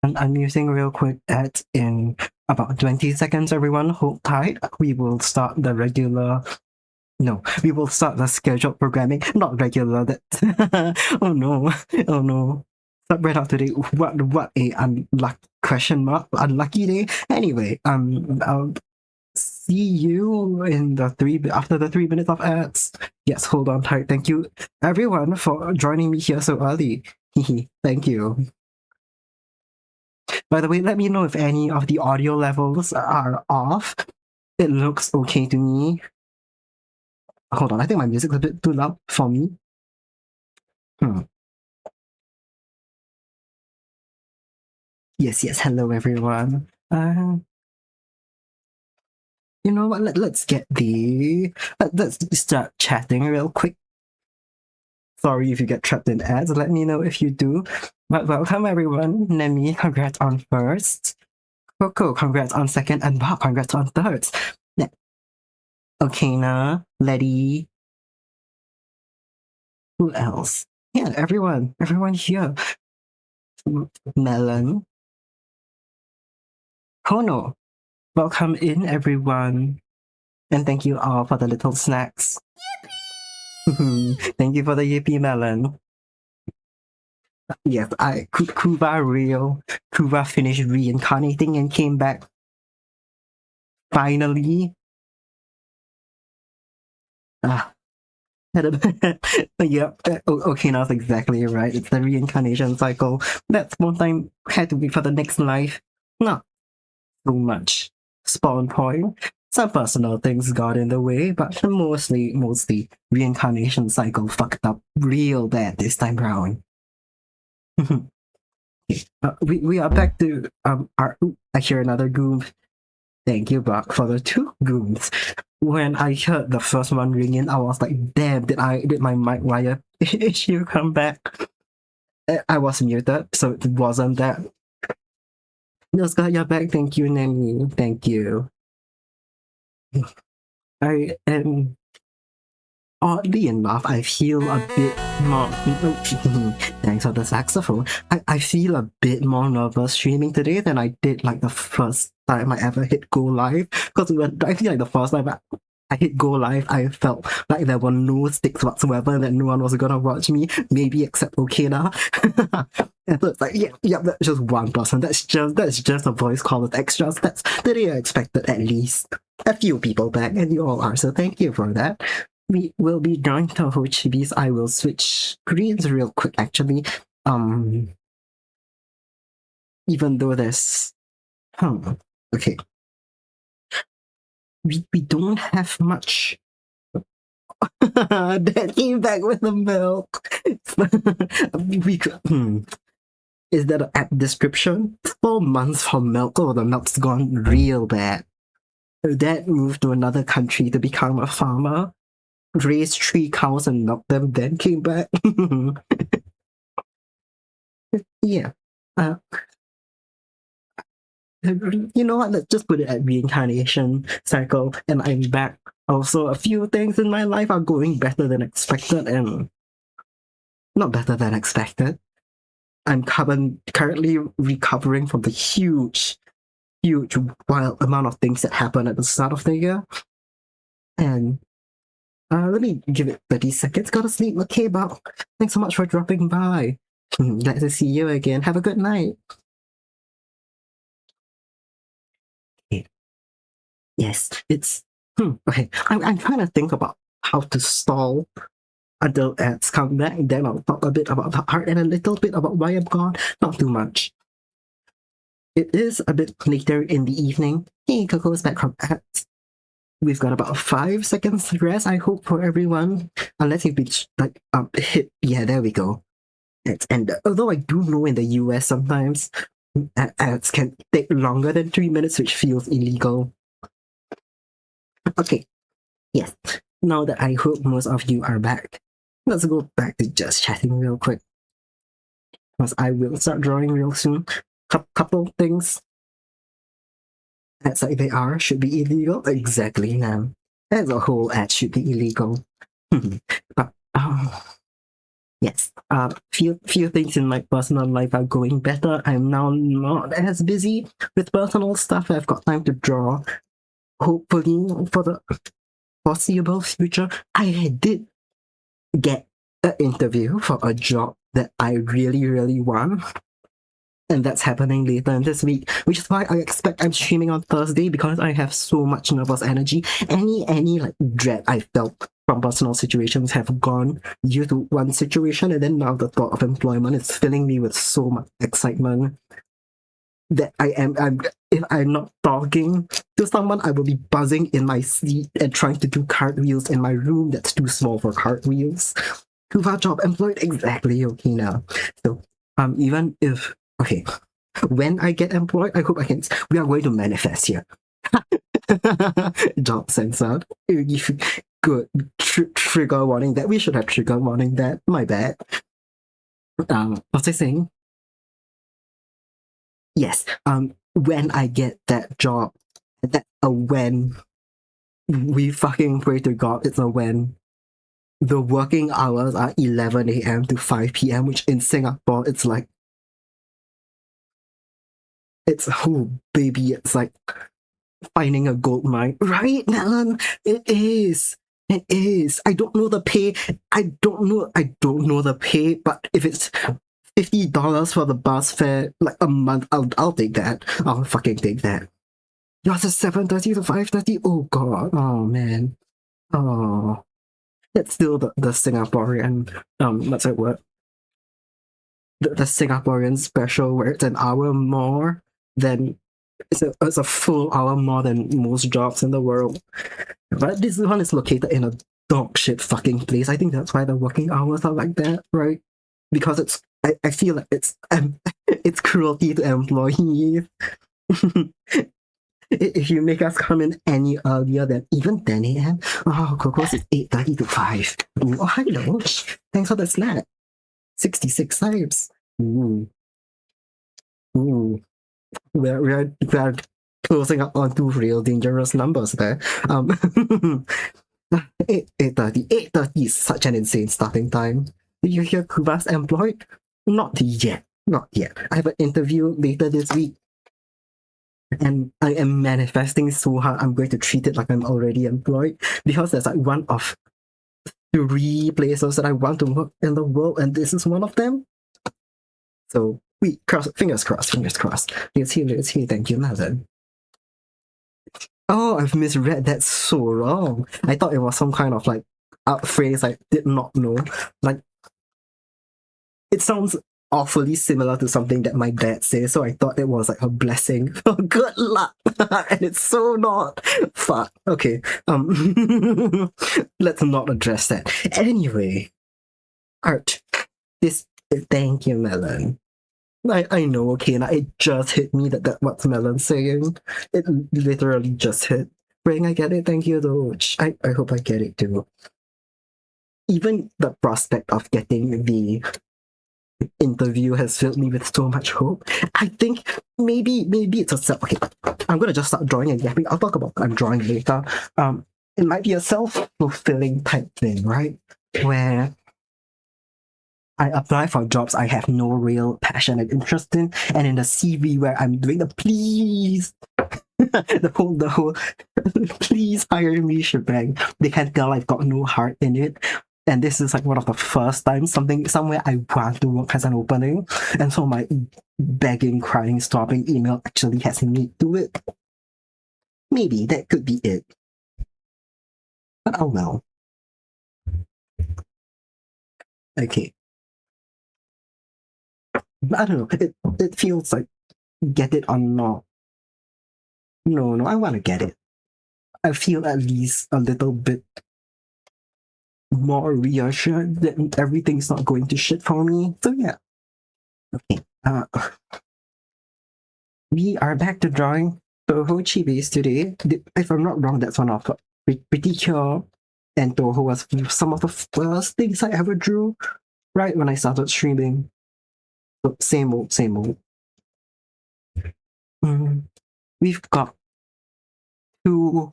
I'm using real quick ads in about 20 seconds, everyone. Hold tight. We will start the regular. No, we will start the scheduled programming. Not regular. That. Oh no. Oh no. Start right after today. What a unlucky question mark. Unlucky day. Anyway, I'll see you in the after the 3 minutes of ads. Yes, hold on tight. Thank you everyone for joining me here so early. Thank you. By the way, let me know if any of the audio levels are off. It looks okay to me. Hold on, I think my music's a bit too loud for me. Yes, hello everyone. You know what? Let's get let's start chatting real quick. Sorry if you get trapped in ads. Let me know if you do. But welcome everyone. Nemi, congrats on first. Coco, congrats on second, and Bob, congrats on third. Okina, Letty. Who else? Yeah, everyone here. Melon. Kono. Welcome in, everyone. And thank you all for the little snacks. Thank you for the yippee melon. Yes, Kuva finished reincarnating and came back. Finally. Yep. Okay, that's exactly right. It's the reincarnation cycle. That's one time had to be for the next life. Not so much. Spawn point. Some personal things got in the way, but mostly reincarnation cycle fucked up real bad this time round. We are back to I hear another goom. Thank you, Buck, for the 2 gooms. When I heard the first one ring in, I was like, damn, did my mic wire issue come back? I was muted, so it wasn't that. No, Scott, you're back. Thank you, Nemi. Thank you. I am oddly enough, I feel a bit more. Thanks for the saxophone. I feel a bit more nervous streaming today than I did like the first time I ever hit go live. Because I feel like the first time I hit go live, I felt like there were no stakes whatsoever and that no one was gonna watch me, maybe except Okina. And so it's like, yeah, that's just one person. That's just a voice call with extras. That's the day I expected at least a few people back, and you all are. So thank you for that. We will be joined touhou chibis. I will switch screens real quick actually. Even though there's okay. We don't have much. Dad came back with the milk. we could, Is that an app description? 4 months for milk. Oh, the milk's gone real bad. Dad moved to another country to become a farmer, raised 3 cows and milked them, then came back. Yeah. You know what? Let's just put it at reincarnation cycle, and I'm back. Also, a few things in my life are going better than expected, and not better than expected. I'm currently recovering from the huge wild amount of things that happened at the start of the year. And let me give it 30 seconds. Gotta sleep. Okay, Bob. Thanks so much for dropping by. Glad to see you again. Have a good night. Okay. Yes, it's okay. I'm trying to think about how to stall until ads come back. Then I'll talk a bit about the art and a little bit about why I'm gone. Not too much. It is a bit later in the evening. Hey, Coco's back from ads. We've got about 5 seconds rest, I hope, for everyone. Unless you've been hit. Yeah, there we go. And although I do know in the US sometimes ads can take longer than 3 minutes, which feels illegal. Okay, yes. Now that I hope most of you are back, let's go back to just chatting real quick. Because I will start drawing real soon. Couple things. Ads like they are should be illegal. Exactly, man. As a whole, ads should be illegal. But yes. Few things in my personal life are going better. I'm now not as busy with personal stuff. I've got time to draw. Hopefully, for the foreseeable future, I did get an interview for a job that I really, really want. And that's happening later in this week, which is why I expect I'm streaming on Thursday because I have so much nervous energy. Any like dread I felt from personal situations have gone due to one situation, and then now the thought of employment is filling me with so much excitement that I'm if I'm not talking to someone, I will be buzzing in my seat and trying to do cartwheels in my room that's too small for cartwheels. Tuva job employed exactly okay now. So even if okay, when I get employed, I hope I can. We are going to manifest here. Job censored. Good trigger warning that we should have trigger warning that. My bad. What's I saying? Yes. When I get that job, that's a when. We fucking pray to God. It's a when. The working hours are 11 a.m. to 5 p.m., which in Singapore, it's like, it's, oh, baby, it's like finding a gold mine. Right, Melon? It is. It is. I don't know the pay. I don't know the pay, but if it's $50 for the bus fare, like a month, I'll take that. I'll fucking take that. Yours is 7:30 to 5:30? Oh god. Oh man. Oh. It's still the Singaporean what's that word? The Singaporean special where it's an hour more than it's a full hour more than most jobs in the world. But this one is located in a dog shit fucking place. I think that's why the working hours are like that, right? Because I feel like it's cruelty to employees. If you make us come in any earlier than even 10 a.m., oh, Coco's is 8:30 to 5. Ooh, oh, hello. Thanks for the snack. 66 times. Ooh, ooh. We're closing up on two real dangerous numbers there. 8:30 is such an insane starting time. Did you hear Kuba's employed? Not yet. Not yet. I have an interview later this week. And I am manifesting so hard, I'm going to treat it like I'm already employed because there's like one of three places that I want to work in the world, and this is one of them. So, fingers crossed, fingers crossed. Let's hear, thank you, Nathan. Oh, I've misread that so wrong. I thought it was some kind of like phrase I did not know. Like, it sounds awfully similar to something that my dad says, so I thought it was like a blessing. Good luck. And it's so not. Fuck. Okay. Let's not address that. Anyway, Art. This thank you, Melon. I know, okay, now it just hit me that what's Melon saying. It literally just hit. Ring, I get it, thank you, Doge. I hope I get it too. Even the prospect of getting the interview has filled me with so much hope. I think maybe it's a self. Okay, I'm gonna just start drawing and yapping. I'll talk about what I'm drawing later. It might be a self-fulfilling type thing, right? Where I apply for jobs I have no real passion and interest in, and in the CV where I'm doing the please, the whole please hire me shebang. They can tell I've got no heart in it. And this is like one of the first times somewhere I want to work has an opening. And so my begging, crying, stopping email actually has meat to it. Maybe that could be it. But oh well. Okay. But I don't know. It feels like get it or not. No, I wanna get it. I feel at least a little bit more reassured that everything's not going to shit for me. So yeah. Okay. We are back to drawing touhou chibis today. If I'm not wrong, that's one of Pretty Cure and touhou was some of the first things I ever drew right when I started streaming. So same old, same old. We've got two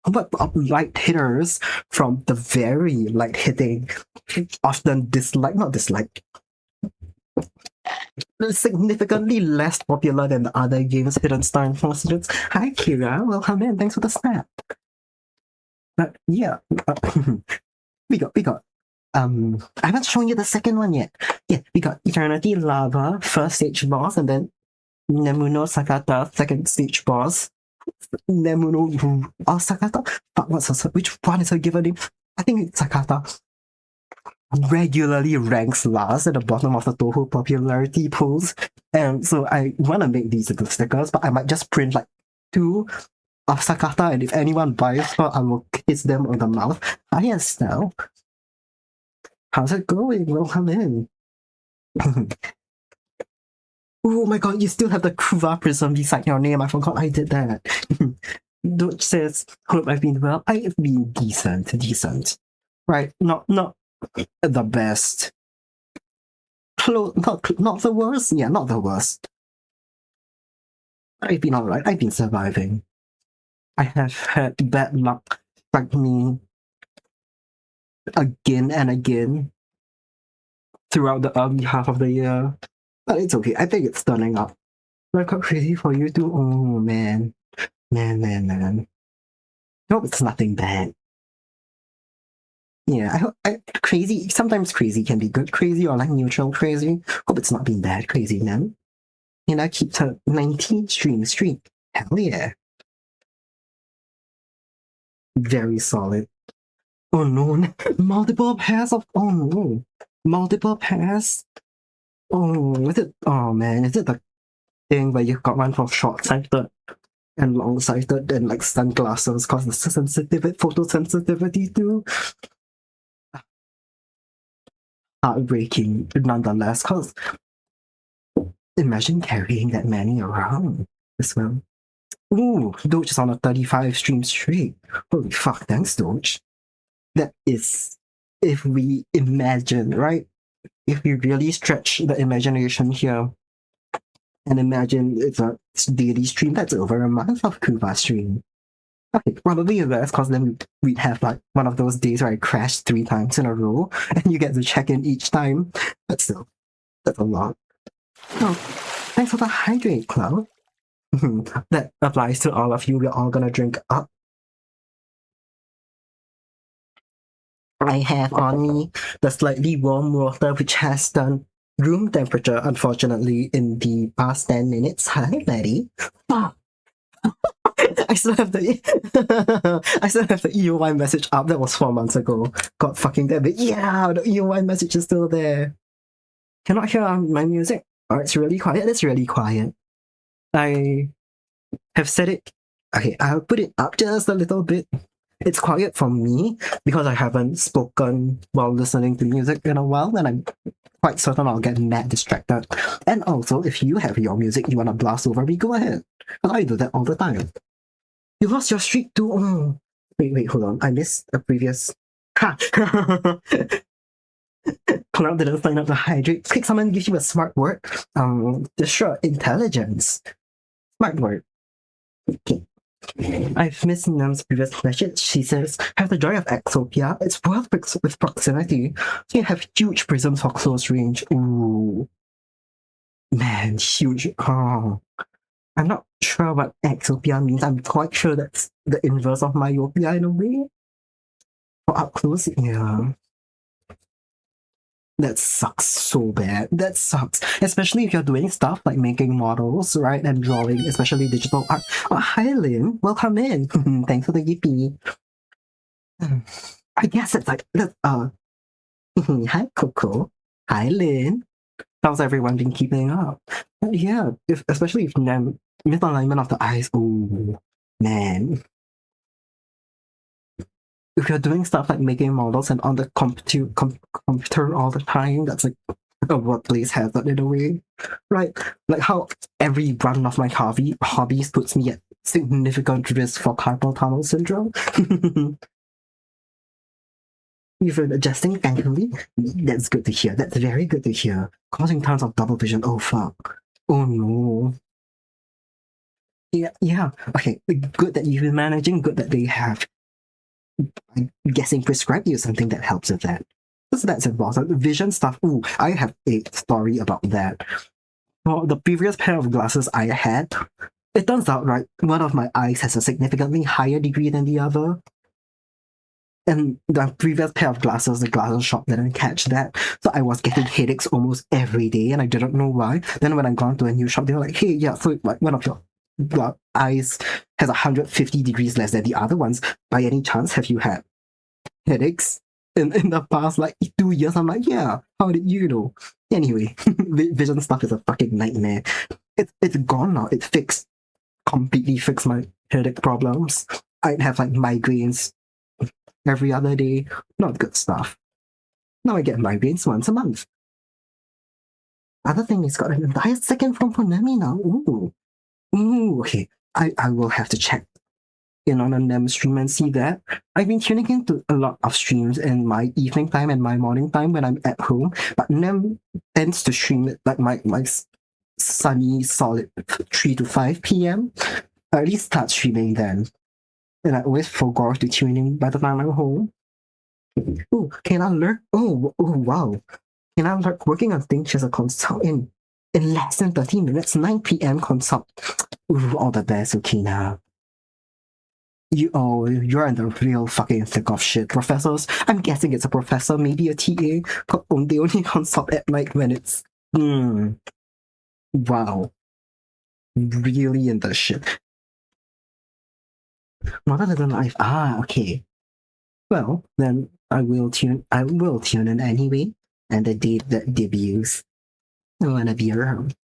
But light hitters from the very light hitting often not dislike, significantly less popular than the other games Hidden Star and for students. Hi Kira, welcome in, thanks for the snap. But yeah, we got I haven't shown you the second one yet. Yeah, we got Eternity Lava, first stage boss, and then Nemuno Sakata, second stage boss. Nemuno Sakata? But which one is her given name? I think it's Sakata. Regularly ranks last at the bottom of the touhou popularity polls. And so I want to make these little stickers, but I might just print like 2 of Sakata, and if anyone buys her, I will kiss them on the mouth. Hi, Estelle. How's it going? Welcome in. Oh my god, you still have the Kuva prism beside your name. I forgot I did that. Dutch says, hope I've been well. I've been decent. Right, not the best. Not the worst? Yeah, not the worst. I've been alright. I've been surviving. I have had bad luck strike me again and again throughout the early half of the year. But it's okay. I think it's turning up. Record crazy for you too? Oh, man. Man. Hope it's nothing bad. Yeah, crazy. Sometimes crazy can be good crazy or like neutral crazy. Hope it's not been bad crazy, man. And I keep to 19 streak. Hell yeah. Very solid. Oh no, multiple pairs of. Oh no. Multiple pairs. Oh, is it? Oh man, is it the thing where you got one for short sighted and long sighted and like sunglasses cause the photosensitivity too? Heartbreaking nonetheless, cause imagine carrying that many around as well. Ooh, Doge is on a 35 stream streak. Holy fuck, thanks, Doge. That is, if we imagine, right? If we really stretch the imagination here and imagine it's a daily stream, that's over a month of Kuva stream. Okay, probably less because then we'd have like one of those days where I crash 3 times in a row and you get to check in each time. But still, that's a lot. Oh, thanks for the hydrate, Cloud. That applies to all of you. We're all gonna drink up. I have on me the slightly warm water, which has done room temperature, unfortunately, in the past 10 minutes. Hi, Maddie. Ah, I still have the EOY message up. That was 4 months ago. God fucking damn it. Yeah, the EOY message is still there. Cannot hear my music. Oh, it's really quiet. It's really quiet. I have said it. Okay, I'll put it up just a little bit. It's quiet for me because I haven't spoken while listening to music in a while, and I'm quite certain I'll get mad distracted. And also, if you have your music you want to blast over me, go ahead. I do that all the time. You lost your streak too. Oh. Wait, hold on. I missed a previous. Ha! Cloud didn't sign up to hydrate. Quick summon gives you a smart word. Destroy intelligence. Smart word. Okay. I've missed Nam's previous message. She says, have the joy of Exopia. It's worth with proximity. So you have huge prisms for close range. Ooh. Man, huge. Oh. I'm not sure what Exopia means. I'm quite sure that's the inverse of myopia in a way. For up close, yeah. That sucks so bad. That sucks. Especially if you're doing stuff like making models, right? And drawing, especially digital art. Oh, hi, Lynn. Welcome in. Thanks for the yippee. I guess it's like, hi, Coco. Hi, Lynn. How's everyone been keeping up? But yeah, especially if misalignment of the eyes. Oh, man. If you're doing stuff like making models and on the computer all the time, that's like a workplace hazard in a way, right? Like how every one of my hobbies puts me at significant risk for carpal tunnel syndrome. You've been adjusting thankfully. That's good to hear. That's very good to hear. Causing tons of double vision. Oh fuck. Oh no. Yeah. Okay. Good that you've been managing. Good that they have, I'm guessing, prescribed you something that helps with that. So that's important. Vision stuff. Ooh, I have a story about that. Well, the previous pair of glasses I had, it turns out, right, one of my eyes has a significantly higher degree than the other. And the previous pair of glasses, the glasses shop didn't catch that. So I was getting headaches almost every day and I didn't know why. Then when I gone to a new shop, they were like, hey, yeah, so like one of your eyes has 150 degrees less than the other ones. By any chance, have you had headaches in the past like 2 years? I'm like, yeah, how did you know? Anyway, vision stuff is a fucking nightmare. It's gone now. It's fixed. Completely fixed my headache problems. I'd have like migraines every other day. Not good stuff. Now I get migraines once a month. Other thing is got an entire second from Konami now. Ooh. Ooh, okay. I will have to check in on a NEM stream and see that. I've been tuning into a lot of streams in my evening time and my morning time when I'm at home, but NEM tends to stream it like my sunny, solid 3 to 5 p.m. I at least start streaming then. And I always forgot to tune in by the time I'm home. Oh, can I learn? Oh, wow. Can I learn working on things as a consult in less than 30 minutes, 9 p.m. consult. Ooh, all the best, Ukina. You're in the real fucking thick of shit. Professors, I'm guessing it's a professor, maybe a TA. They only consult at night when it's wow. Really in the shit. Mother than life. Okay. Well, then I will tune in anyway. And the date that debuts. I wanna be around.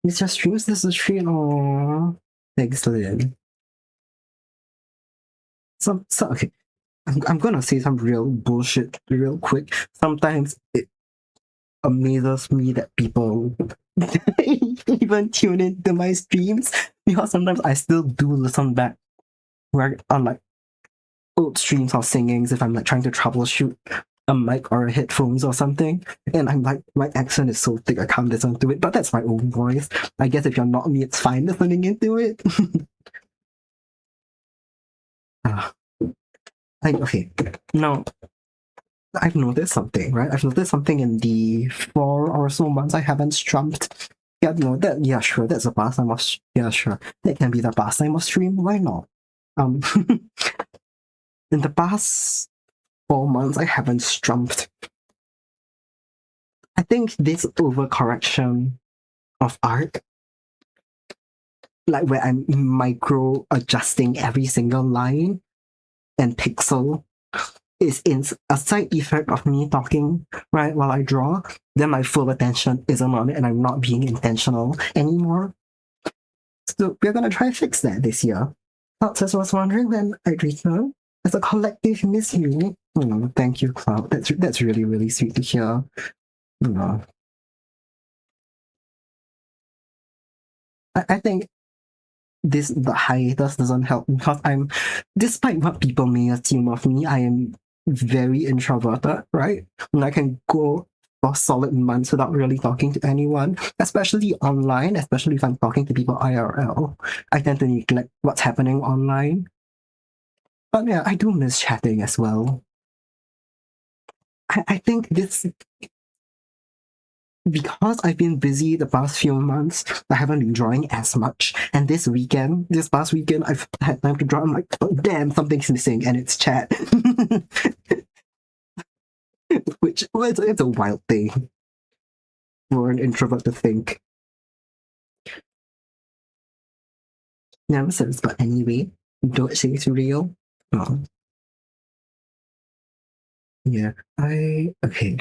Mr. Streams, this is true. Aww. Excellent. So okay. I'm gonna say some real bullshit real quick. Sometimes it amazes me that people even tune into my streams because sometimes I still do listen back where on like old streams of singings if I'm like trying to troubleshoot a mic or headphones or something. And I'm like, my accent is so thick I can't listen to it, but that's my own voice. I guess if you're not me, it's fine listening into it. Okay, now I've noticed something, right? I've noticed something in the 4 or so months I haven't strumped. Yeah, no, that yeah, sure, that's a pastime of yeah, sure, that can be the pastime of stream. Why not? Um, in the past 4 months, I haven't strumped. I think this overcorrection of art, like where I'm micro adjusting every single line and pixel, is in a side effect of me talking right while I draw. Then my full attention isn't on it, and I'm not being intentional anymore. So we're gonna try to fix that this year. Cloud was wondering when I'd return. As a collective, miss you. Thank you, Cloud. That's really really sweet to hear. I think the hiatus doesn't help because I'm, despite what people may assume of me, I am very introverted, right? And I can go for solid months without really talking to anyone, especially online, especially if I'm talking to people IRL. I tend to neglect what's happening online. But yeah, I do miss chatting as well. I think this, because I've been busy the past few months, I haven't been drawing as much. And this past weekend, I've had time to draw. I'm like, oh, damn, something's missing, and it's chat. Which, well, it's a wild thing for an introvert to think. Never says, but anyway, don't say it's real. Oh. Yeah, okay. Okay.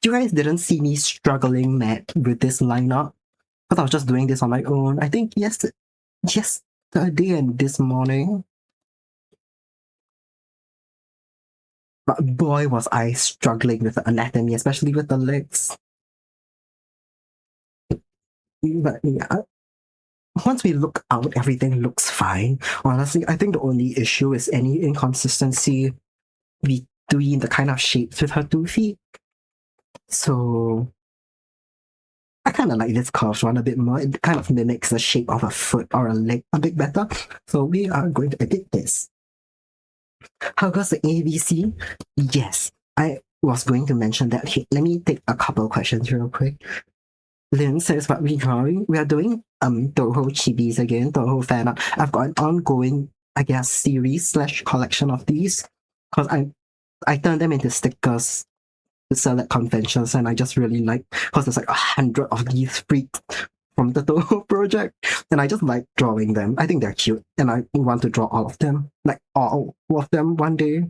You guys didn't see me struggling mad with this lineup because I was just doing this on my own. I think yesterday and this morning. But boy, was I struggling with the anatomy, especially with the legs. But yeah, once we look out, everything looks fine. Honestly, I think the only issue is any inconsistency between the kind of shapes with her 2 feet. So I kind of like this curved one a bit more. It kind of mimics the shape of a foot or a leg a bit better. So we are going to edit this. How goes the ABC? Yes, I was going to mention that. Okay, let me take a couple of questions real quick. Lynn says what we drawing. We are doing touhou chibis again, touhou fan art. I've got an ongoing, I guess, series slash collection of these because I turned them into stickers to sell at conventions, and I just really like because there's like 100 of these freaks from the Toho project, and I just like drawing them. I think they're cute, and I want to draw all of them, like all of them one day.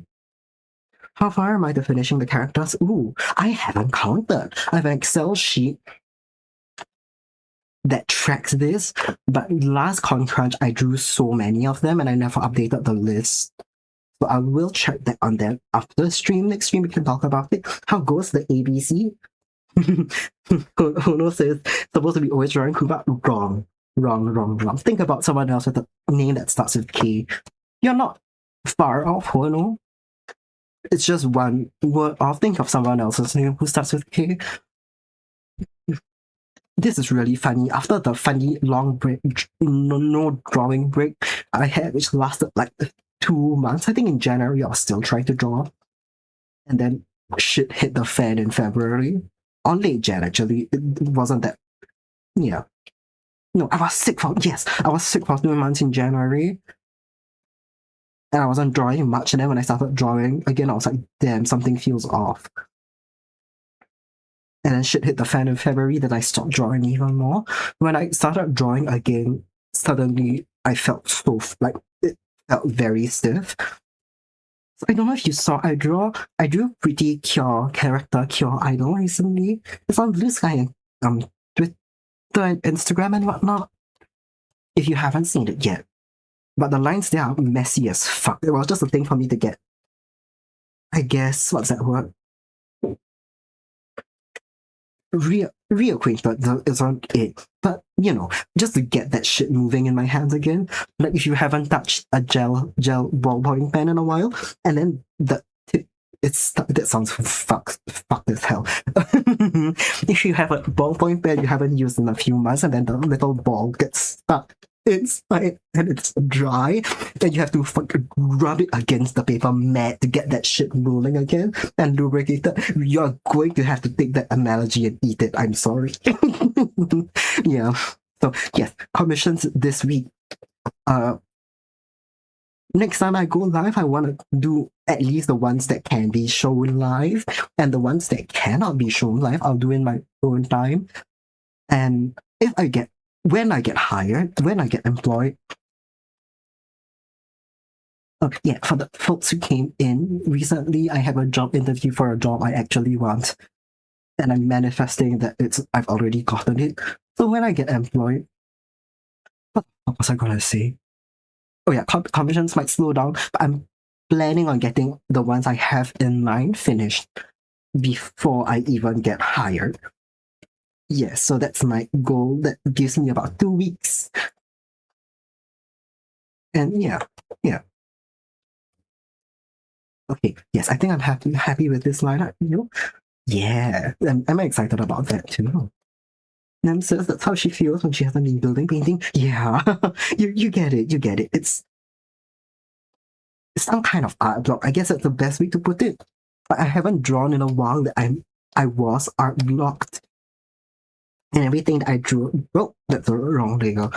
How far am I to finishing the characters? Ooh, I haven't counted. I have an Excel sheet that tracks this, but last con crunch I drew so many of them, and I never updated the list. So I will check that on that after stream. Next stream we can talk about it. How goes the ABC? Hono says supposed to be always drawing Kuba. Wrong. Wrong. Think about someone else with a name that starts with K. You're not far off, Hono. It's just one word off. Think of someone else's name who starts with K. This is really funny. After the funny long break, no drawing break I had, which lasted like 2 months. I think in January I was still trying to draw, and then shit hit the fan in February. On late Jan, actually, it wasn't that. Yeah, no, I was sick for 2 months in January, and I wasn't drawing much. And then when I started drawing again, I was like, damn, something feels off. And then shit hit the fan in February, then I stopped drawing even more. When I started drawing again, suddenly I felt so, like, it felt very stiff. So I don't know if you saw, I drew pretty Cure character, Cure Idol recently. It's on Blue Sky and Twitter and Instagram and whatnot. If you haven't seen it yet. But the lines there are messy as fuck. It was just a thing for me to get, I guess, what's that word? Reacquainted isn't it, but just to get that shit moving in my hands again. Like if you haven't touched a gel ballpoint pen in a while, and then the tip, that sounds fucked as hell. If you have a ballpoint pen you haven't used in a few months, and then the little ball gets stuck inside and it's dry, then you have to rub it against the paper mat to get that shit rolling again and lubricate it. You're going to have to take that analogy and eat it. I'm sorry. Yeah. So yes, commissions this week. Next time I go live, I want to do at least the ones that can be shown live, and the ones that cannot be shown live, I'll do in my own time. And when I get hired, when I get employed, yeah, for the folks who came in recently, I have a job interview for a job I actually want, and I'm manifesting that I've already gotten it. So when I get employed, what was I gonna say? Oh yeah, commissions might slow down, but I'm planning on getting the ones I have in mind finished before I even get hired. Yes, so that's my goal. That gives me about 2 weeks. And yeah. Okay, yes, I think I'm happy with this lineup. Yeah, I'm excited about that too. Nem says that's how she feels when she hasn't been building painting. Yeah, you get it. It's some kind of art block. I guess that's the best way to put it. But I haven't drawn in a while that I was art blocked. And everything that I drew, well, that's the wrong layer.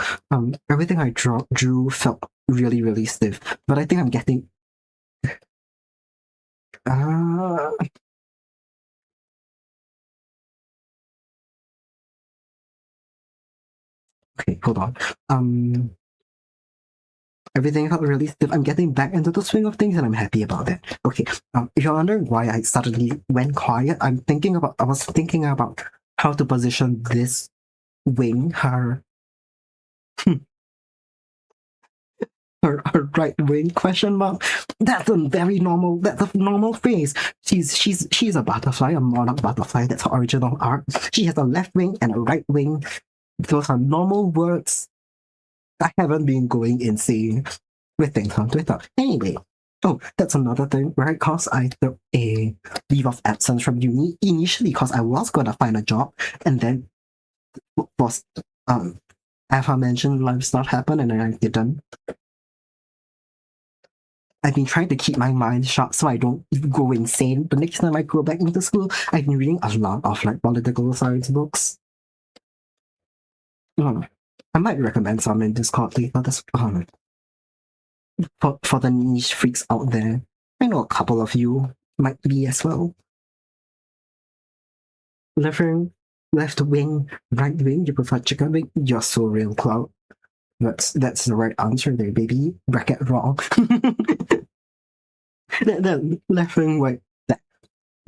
Everything I drew felt really, really stiff. But I think I'm getting. Okay, hold on. Everything felt really stiff. I'm getting back into the swing of things, and I'm happy about it. Okay. If you're wondering why I suddenly went quiet, I was thinking about how to position this wing, her right wing question mark. That's a normal phrase. She's a butterfly, a monarch butterfly. That's her original art. She has a left wing and a right wing. Those are normal words. I haven't been going insane with things on Twitter. Anyway, Oh, that's another thing, right? Because I took a leave of absence from uni initially because I was gonna find a job, and then was aforementioned life stuff happened, and then I didn't. I've been trying to keep my mind sharp so I don't go insane. The next time I go back into school, I've been reading a lot of like political science books. I might recommend some in Discord later. This for the niche freaks out there. I know a couple of you might be as well. Left wing, left wing, right wing. You prefer chicken wing? You're so real, Cloud. That's the right answer there, baby. Bracket wrong. the left wing, right, the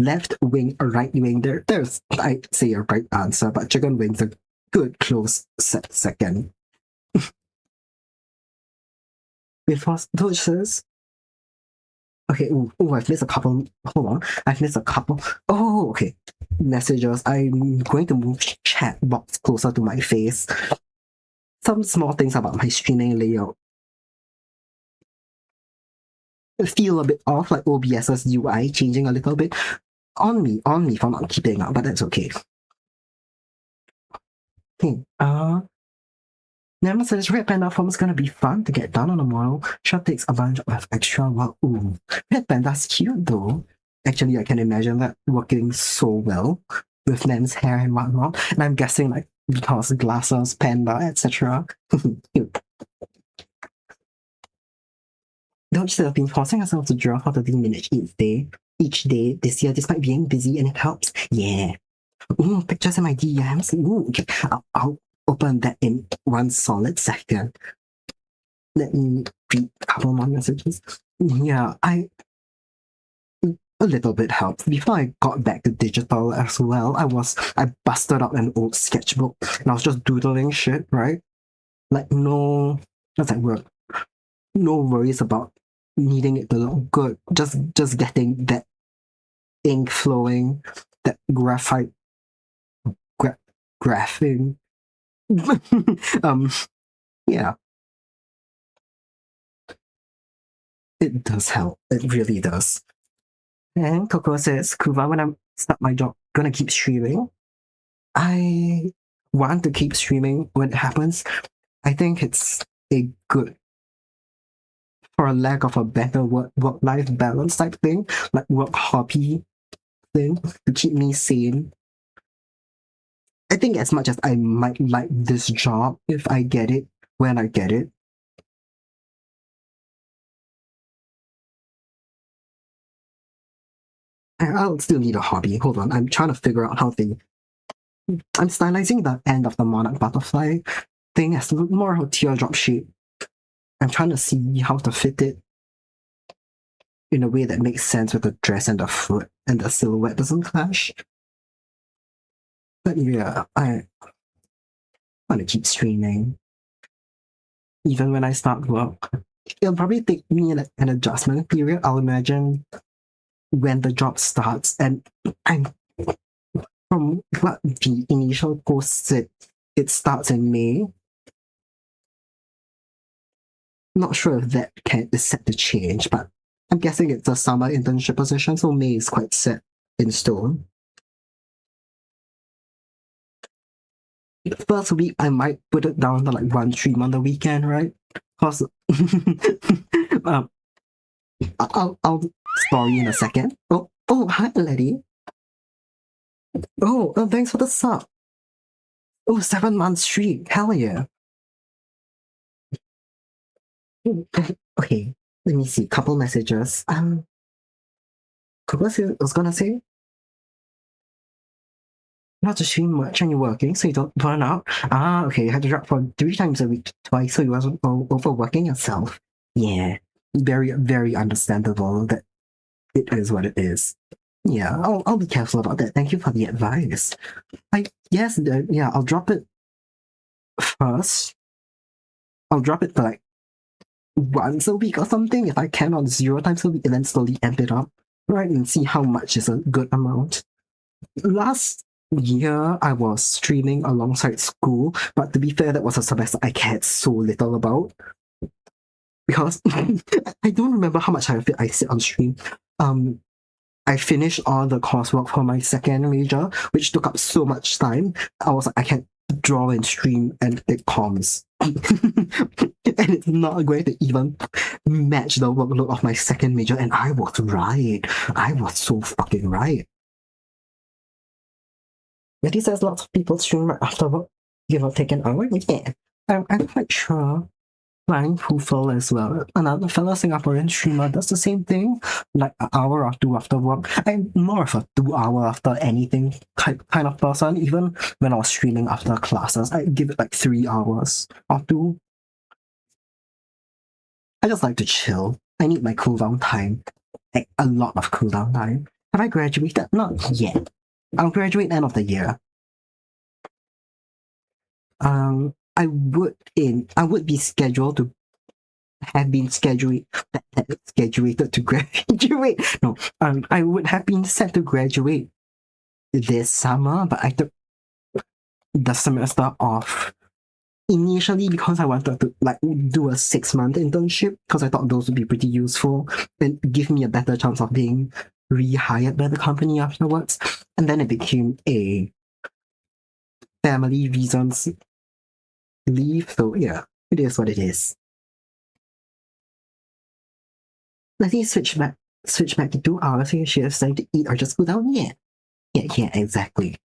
left wing, right wing. There's I'd say a right answer, but chicken wing's a good close second. Before Dodge says, okay, I've missed a couple. Hold on, I've missed a couple. Oh, okay. Messages. I'm going to move chat box closer to my face. Some small things about my streaming layout feel a bit off, like OBS's UI changing a little bit. On me for not keeping up, but that's okay. Okay, Nema says Red Panda form is gonna be fun to get done on a model. Sure takes a bunch of extra work. Ooh, Red Panda's cute though. Actually, I can imagine that working so well with Nem's hair and whatnot. And I'm guessing like because glasses, panda, etc. Cute. Don't you have been forcing ourselves to draw for 30 minutes each day this year, despite being busy, and it helps? Yeah. Ooh, pictures in my DMs. Ooh, okay. I'll open that in one solid second. Let me read a couple more messages. Yeah, a little bit helped. Before I got back to digital as well, I busted out an old sketchbook and I was just doodling shit, right? Like that's like work. No worries about needing it to look good. Just getting that ink flowing, that graphite graphing. Yeah. It does help. It really does. And Coco says, Kuva, when I start my job, gonna keep streaming. I want to keep streaming when it happens. I think it's a good, for a lack of a better work-life balance type thing, like work hobby thing to keep me sane. I think as much as I might like this job, if I get it, when I get it, I'll still need a hobby. Hold on, I'm trying to figure out how to. I'm stylizing the end of the monarch butterfly thing as more of a teardrop shape. I'm trying to see how to fit it in a way that makes sense with the dress and the foot and the silhouette doesn't clash. But yeah, I want to keep streaming. Even when I start work, it'll probably take me an adjustment period. I'll imagine when the job starts, and I'm from what the initial post said, it starts in May. Not sure if that is set to change, but I'm guessing it's a summer internship position, so May is quite set in stone. The first week, I might put it down to like one stream on the weekend, right? Because I'll story in a second. Oh, hi, lady. Oh, thanks for the sub. Oh, 7 month streak. Hell yeah. Okay, let me see. Couple messages. What was I was gonna say? Not to stream much when you're working, so you don't burn out. Ah, okay. You had to drop for 3 times a week, twice, so you wasn't overworking yourself. Yeah, very, very understandable that it is what it is. Yeah, I'll be careful about that. Thank you for the advice. Yeah, I'll drop it first. I'll drop it for like once a week or something if I can, or 0 times a week, and then slowly amp it up, right, and see how much is a good amount. Last year, I was streaming alongside school, but to be fair, that was a semester I cared so little about. because I don't remember how much I said on stream. I finished all the coursework for my second major, which took up so much time. I was like, I can't draw and stream and take comms. And it's not going to even match the workload of my second major. And I was right. I was so fucking right. Betty says lots of people stream right after work. Take an hour? Yeah. I'm quite sure. Flying Poofle as well. Another fellow Singaporean streamer does the same thing, like an hour or two after work. I'm more of a 2 hour after anything kind of person. Even when I was streaming after classes, I give it like 3 hours or two. I just like to chill. I need my cooldown time. Like a lot of cooldown time. Have I graduated? Not yet. I'll graduate end of the year. I would be scheduled to have been scheduled to graduate. No, I would have been set to graduate this summer, but I took the semester off initially because I wanted to like do a 6-month internship because I thought those would be pretty useful and give me a better chance of being rehired by the company afterwards. And then it became a family reasons leave. So yeah, it is what it is. Let me switch back to 2 hours here. She has time to eat or just go down. Yeah, exactly.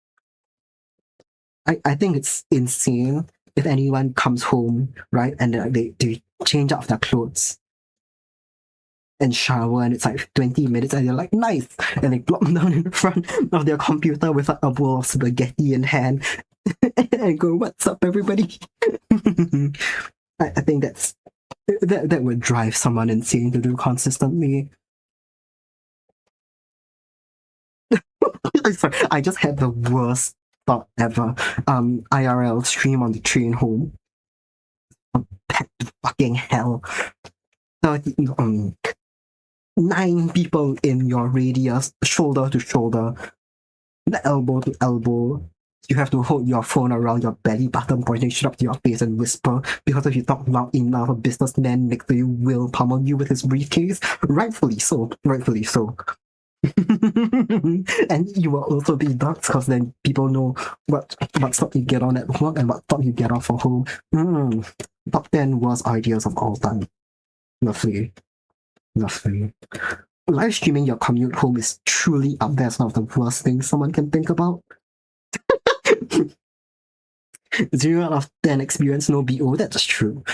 I think it's insane if anyone comes home, right, and they change out their clothes and shower, and it's like 20 minutes, and they're like, nice, and they plop down in front of their computer with like a bowl of spaghetti in hand and go, what's up, everybody? I think that would drive someone insane to do consistently. Sorry, I just had the worst thought ever. IRL stream on the train home. Packed to fucking hell. 9 people in your radius, shoulder to shoulder, elbow to elbow. You have to hold your phone around your belly button, pointing straight up to your face and whisper, because if you talk loud enough, a businessman next to you will pummel you with his briefcase. Rightfully so. And you will also be doxxed because then people know what stop you get on at work and what stop you get off for home. Top 10 worst ideas of all time. Lovely. Live streaming your commute home is truly up there as one of the worst things someone can think about. 0 out of 10 experience, no BO. That's true.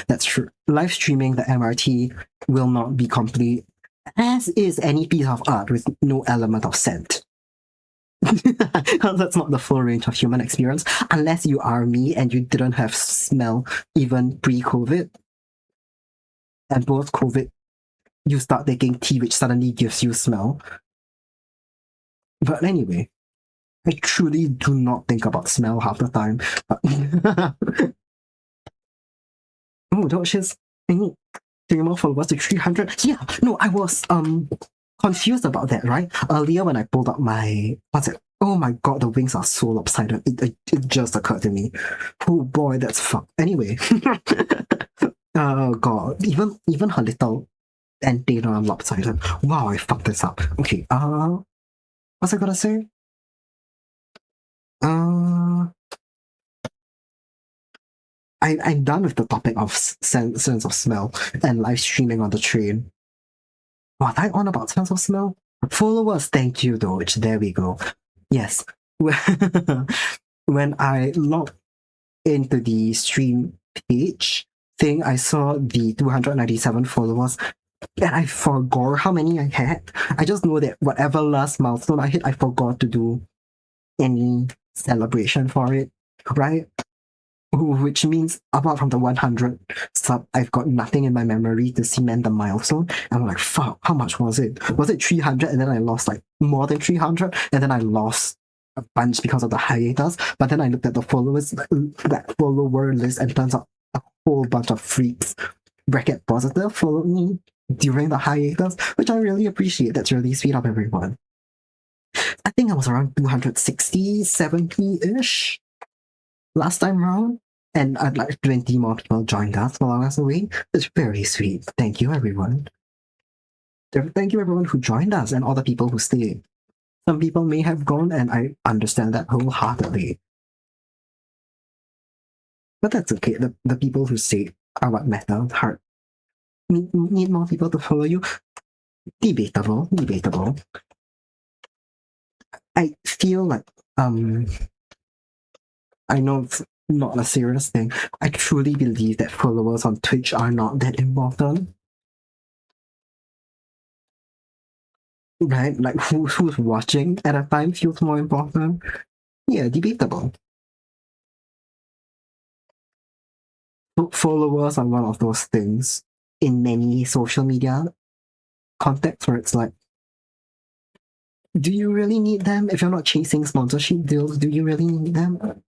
Live streaming the MRT will not be complete, as is any piece of art with no element of scent. That's not the full range of human experience, unless you are me and you didn't have smell even pre-COVID. And post-COVID, you start taking tea, which suddenly gives you smell. But anyway, I truly do not think about smell half the time. Oh, Dodge's thingy. 3 more followers to 300. Yeah, no, I was confused about that, right? Earlier when I pulled up my oh my god, the wings are so lopsided. It just occurred to me. Oh boy, that's fucked. Anyway. Oh god. Even her little antenna are lopsided. Wow, I fucked this up. Okay, what's I gonna say? I'm done with the topic of sense of smell and live streaming on the train. Was I on about sense of smell? Followers, thank you, Doge. There we go. Yes. When I logged into the stream page thing, I saw the 297 followers, and I forgot how many I had. I just know that whatever last milestone I hit, I forgot to do any celebration for it, right? Which means apart from the 100 sub, I've got nothing in my memory to cement the milestone. And I'm like, fuck, how much was it? Was it 300? And then I lost like more than 300. And then I lost a bunch because of the hiatus. But then I looked at the followers, that follower list, and turns out a whole bunch of freaks, bracket positive, followed me during the hiatus, which I really appreciate. That's really sweet of everyone. I think I was around 260, 70-ish last time around. And I'd like 20 more people joined us while I was away. It's very sweet. Thank you, everyone. Thank you, everyone who joined us and all the people who stayed. Some people may have gone, and I understand that wholeheartedly. But that's okay. The people who stayed are what matter. Heart. Need more people to follow you? Debatable. Debatable. I feel like I know it's not a serious thing. I truly believe that followers on Twitch are not that important. Right? Like who's watching at a time feels more important. Yeah, debatable. Followers are one of those things in many social media contexts where it's like, do you really need them? If you're not chasing sponsorship deals, do you really need them?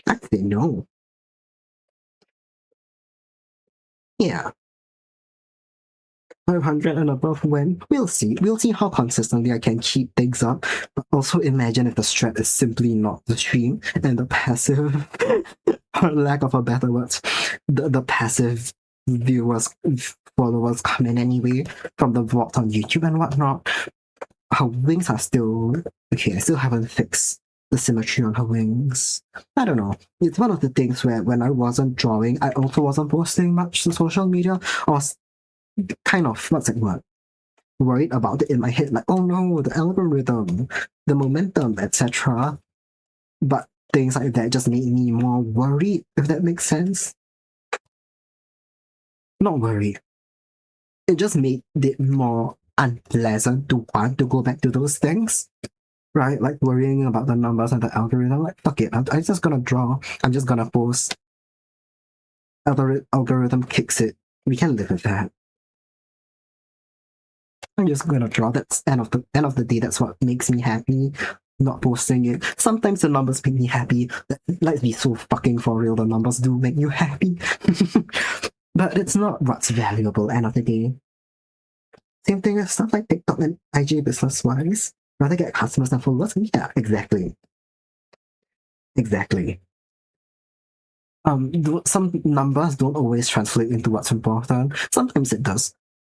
I say no. Yeah. 500 and above when? We'll see. We'll see how consistently I can keep things up. But also imagine if the strat is simply not the stream and the passive, for lack of a better words, the passive viewers, followers come in anyway from the VOD on YouTube and whatnot. Her wings are still okay. I still haven't fixed the symmetry on her wings. I don't know. It's one of the things where when I wasn't drawing, I also wasn't posting much to social media. I was kind of what's that word? Worried about it in my head, like, oh no, the algorithm, the momentum, etc. But things like that just made me more worried, if that makes sense. Not worried. It just made it more unpleasant to want to go back to those things. Right? Like worrying about the numbers and the algorithm. Like, fuck it. I'm just gonna draw. I'm just gonna post. Algorithm kicks it. We can live with that. I'm just gonna draw. That's end of the day. That's what makes me happy. Not posting it. Sometimes the numbers make me happy. Let's be so fucking for real. The numbers do make you happy, but it's not what's valuable. End of the day. Same thing with stuff like TikTok and IG business wise. Rather get customers than followers. Yeah, exactly. Exactly. Some numbers don't always translate into what's important. Sometimes it does.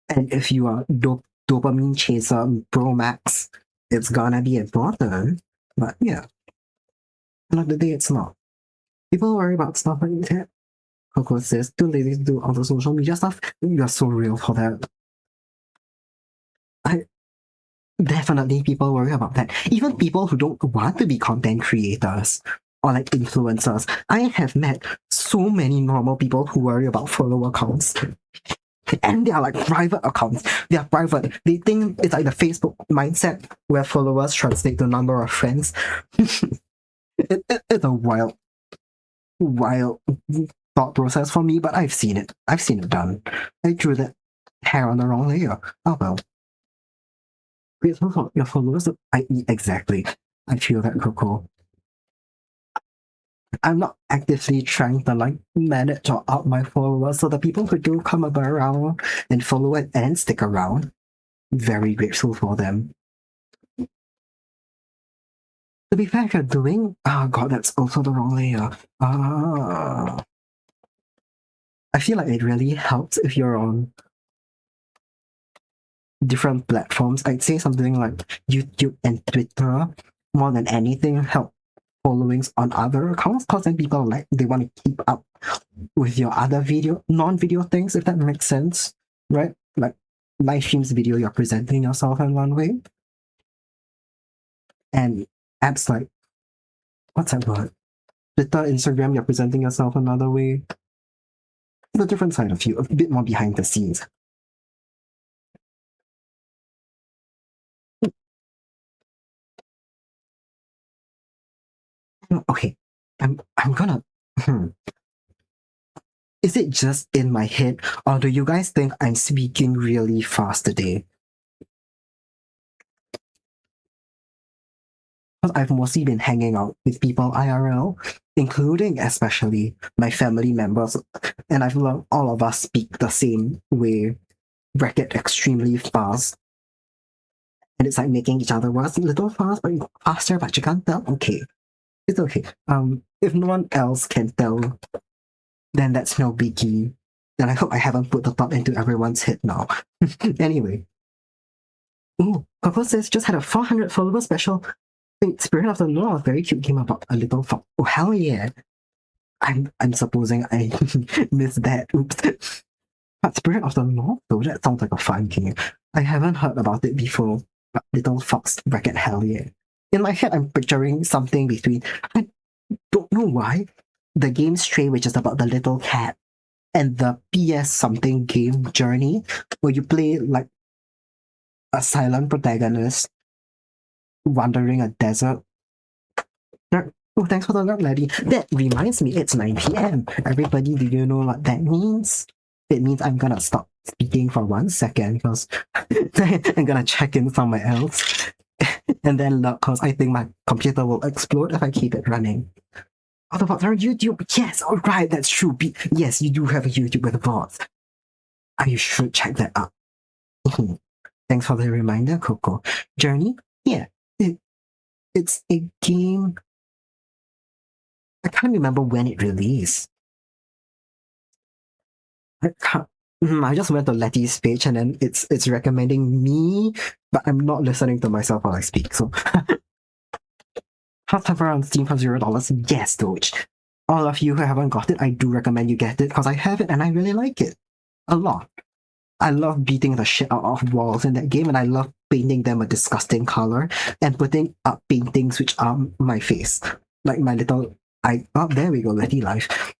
And if you are dopamine chaser pro max, it's gonna be important. But yeah, end of the day, it's not. People worry about stuff like that. Coco says, too lazy to do all the social media stuff. You're so real for that. I definitely people worry about that. Even people who don't want to be content creators or like influencers. I have met so many normal people who worry about follower counts. And they are like private accounts. They are private. They think it's like the Facebook mindset where followers translate to number of friends. It's a wild thought process for me, but I've seen it. I've seen it done. I drew that hair on the wrong layer. Oh well. Grateful for your followers. Exactly. I feel that, Coco. I'm not actively trying to like manage or out my followers. So the people who do come around and follow it and stick around, very grateful for them. To be fair, if you're doing, oh god, that's also the wrong layer. I feel like it really helps if you're on different platforms. I'd say something like YouTube and Twitter more than anything help followings on other accounts because then people like they want to keep up with your other non-video things, if that makes sense, right? Like live streams video, you're presenting yourself in one way, and apps like what's that word? Twitter, Instagram, you're presenting yourself another way. It's a different side of you, a bit more behind the scenes. Okay, I'm gonna. Is it just in my head, or do you guys think I'm speaking really fast today? Because I've mostly been hanging out with people IRL, including especially my family members, and I've learned all of us speak the same way, bracket extremely fast. And it's like making each other words a little fast, but faster, but you can't tell. Okay. It's okay. If no one else can tell, then that's no biggie. And I hope I haven't put the thought into everyone's head now. Anyway. Ooh, Coco says just had a 400 follower special. Spirit of the North, very cute game about a little fox. Oh hell yeah! I'm supposing I missed that. Oops. But Spirit of the North, though, that sounds like a fun game. I haven't heard about it before. But Little Fox bracket hell yeah. In my head, I'm picturing something between. I don't know why. The game Stray, which is about the little cat, and the PS something game Journey, where you play like a silent protagonist wandering a desert. Oh, thanks for the alert, laddie. That reminds me, it's 9 p.m. Everybody, do you know what that means? It means I'm gonna stop speaking for 1 second because I'm gonna check in somewhere else. And then look, because I think my computer will explode if I keep it running. Oh, the bots are on YouTube. Yes, all right, that's true. Yes, you do have a YouTube with bots. You should check that out. Thanks for the reminder, Coco. Journey? Yeah, it's a game. I can't remember when it released. I just went to Letty's page and then it's recommending me, but I'm not listening to myself while I speak. So, Hardcover on Steam for $0. Yes, Doge. All of you who haven't got it, I do recommend you get it because I have it and I really like it a lot. I love beating the shit out of walls in that game, and I love painting them a disgusting color and putting up paintings which are my face, like my little. Oh, there we go, Letty Life.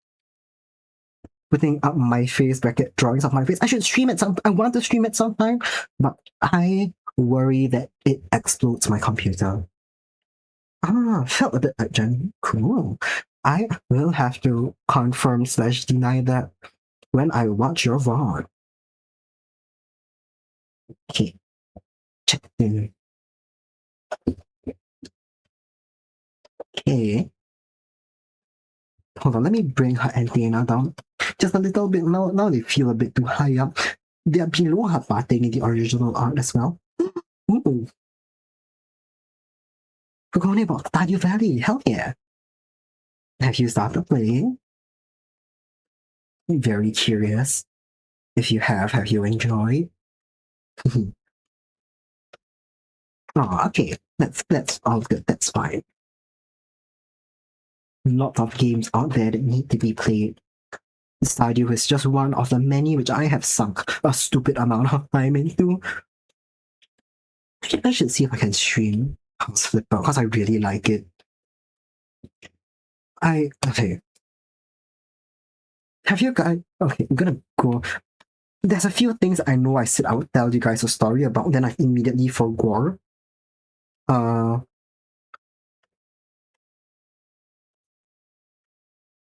Putting up my face bracket drawings of my face. I should stream it I want to stream it sometime, but I worry that it explodes my computer. Felt a bit like Jenny. Cool. I will have to confirm / deny that when I watch your VOD. Okay. Check in. Okay. Hold on, let me bring her antenna down just a little bit. Now they feel a bit too high up. They are below her parting in the original art as well. Ooh. We're going about Stardew Valley. Hell yeah. Have you started playing? I'm very curious. If you have you enjoyed? Oh, okay. That's all good. That's fine. Lots of games out there that need to be played. Stardew is just one of the many which I have sunk a stupid amount of time into. I should see if I can stream House Flipper because I really like it. Okay. Have you guys? Okay, I'm gonna go. There's a few things I know I said I would tell you guys a story about, then I immediately forgot.